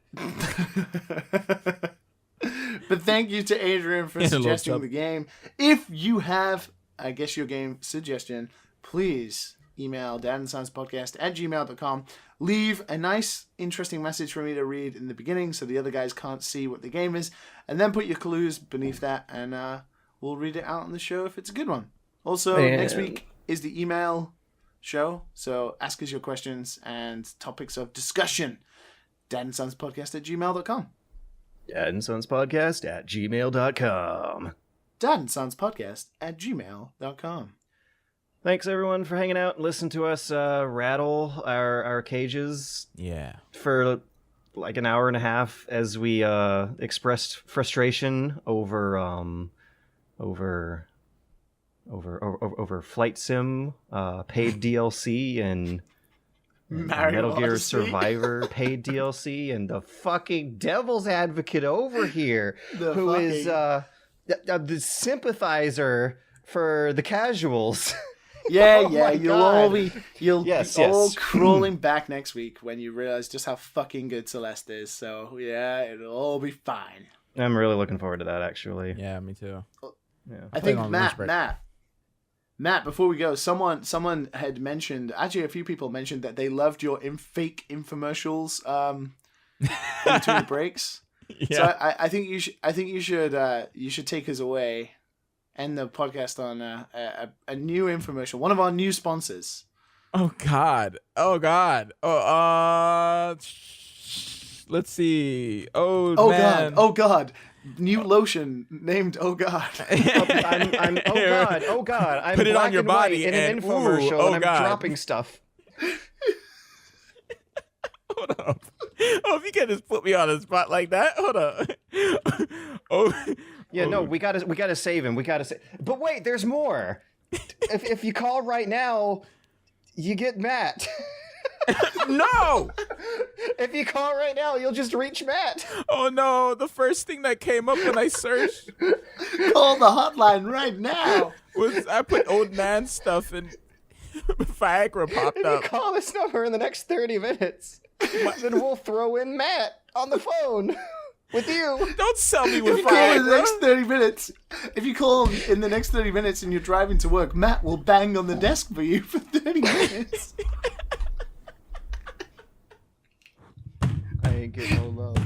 But thank you to Adrian for suggesting the game. If you have, I guess, your game suggestion, please email dadandsonspodcast@gmail.com. Leave a nice, interesting message for me to read in the beginning so the other guys can't see what the game is. And then put your clues beneath that and we'll read it out on the show if it's a good one. Also, next week is the email show. So ask us your questions and topics of discussion. dadandsonspodcast@gmail.com. dadandsonspodcast@gmail.com. dadandsonspodcast@gmail.com. Thanks everyone for hanging out and listening to us rattle our cages. Yeah. For like an hour and a half as we expressed frustration over Flight Sim paid DLC and Metal Gear Survivor paid DLC and the fucking devil's advocate over here who is the sympathizer for the casuals. Yeah, Oh yeah, my you'll God. all be Yes. all crawling back next week when you realize just how fucking good Celeste is. So yeah, it'll all be fine. I'm really looking forward to that, actually. Yeah, me too. Yeah. I think on lunch break. Matt, before we go, someone had mentioned, actually a few people mentioned that they loved your fake infomercials in between the breaks. Yeah. So I think you should take us away. End the podcast on a new infomercial, one of our new sponsors. Oh God. Let's see. Oh man. God. Oh God. New lotion named Oh God. I'm oh God. I'm Put it black on your and body white in an and, infomercial ooh, oh and I'm God. dropping stuff. Hold up. Oh, if you can just put me on the spot like that. Hold up. Oh. Yeah, no, we gotta save him. But wait, there's more. If you call right now, you get Matt. No! If you call right now, you'll just reach Matt. Oh no, the first thing that came up when I searched Call the hotline right now. was I put old man stuff and Viagra popped If up. you call this number in the next 30 minutes, then we'll throw in Matt on the phone with you. Don't sell me If with you call in the Viagra. next 30 minutes, if you call in the next 30 minutes and you're driving to work, Matt will bang on the desk for you for 30 minutes. I ain't getting no love.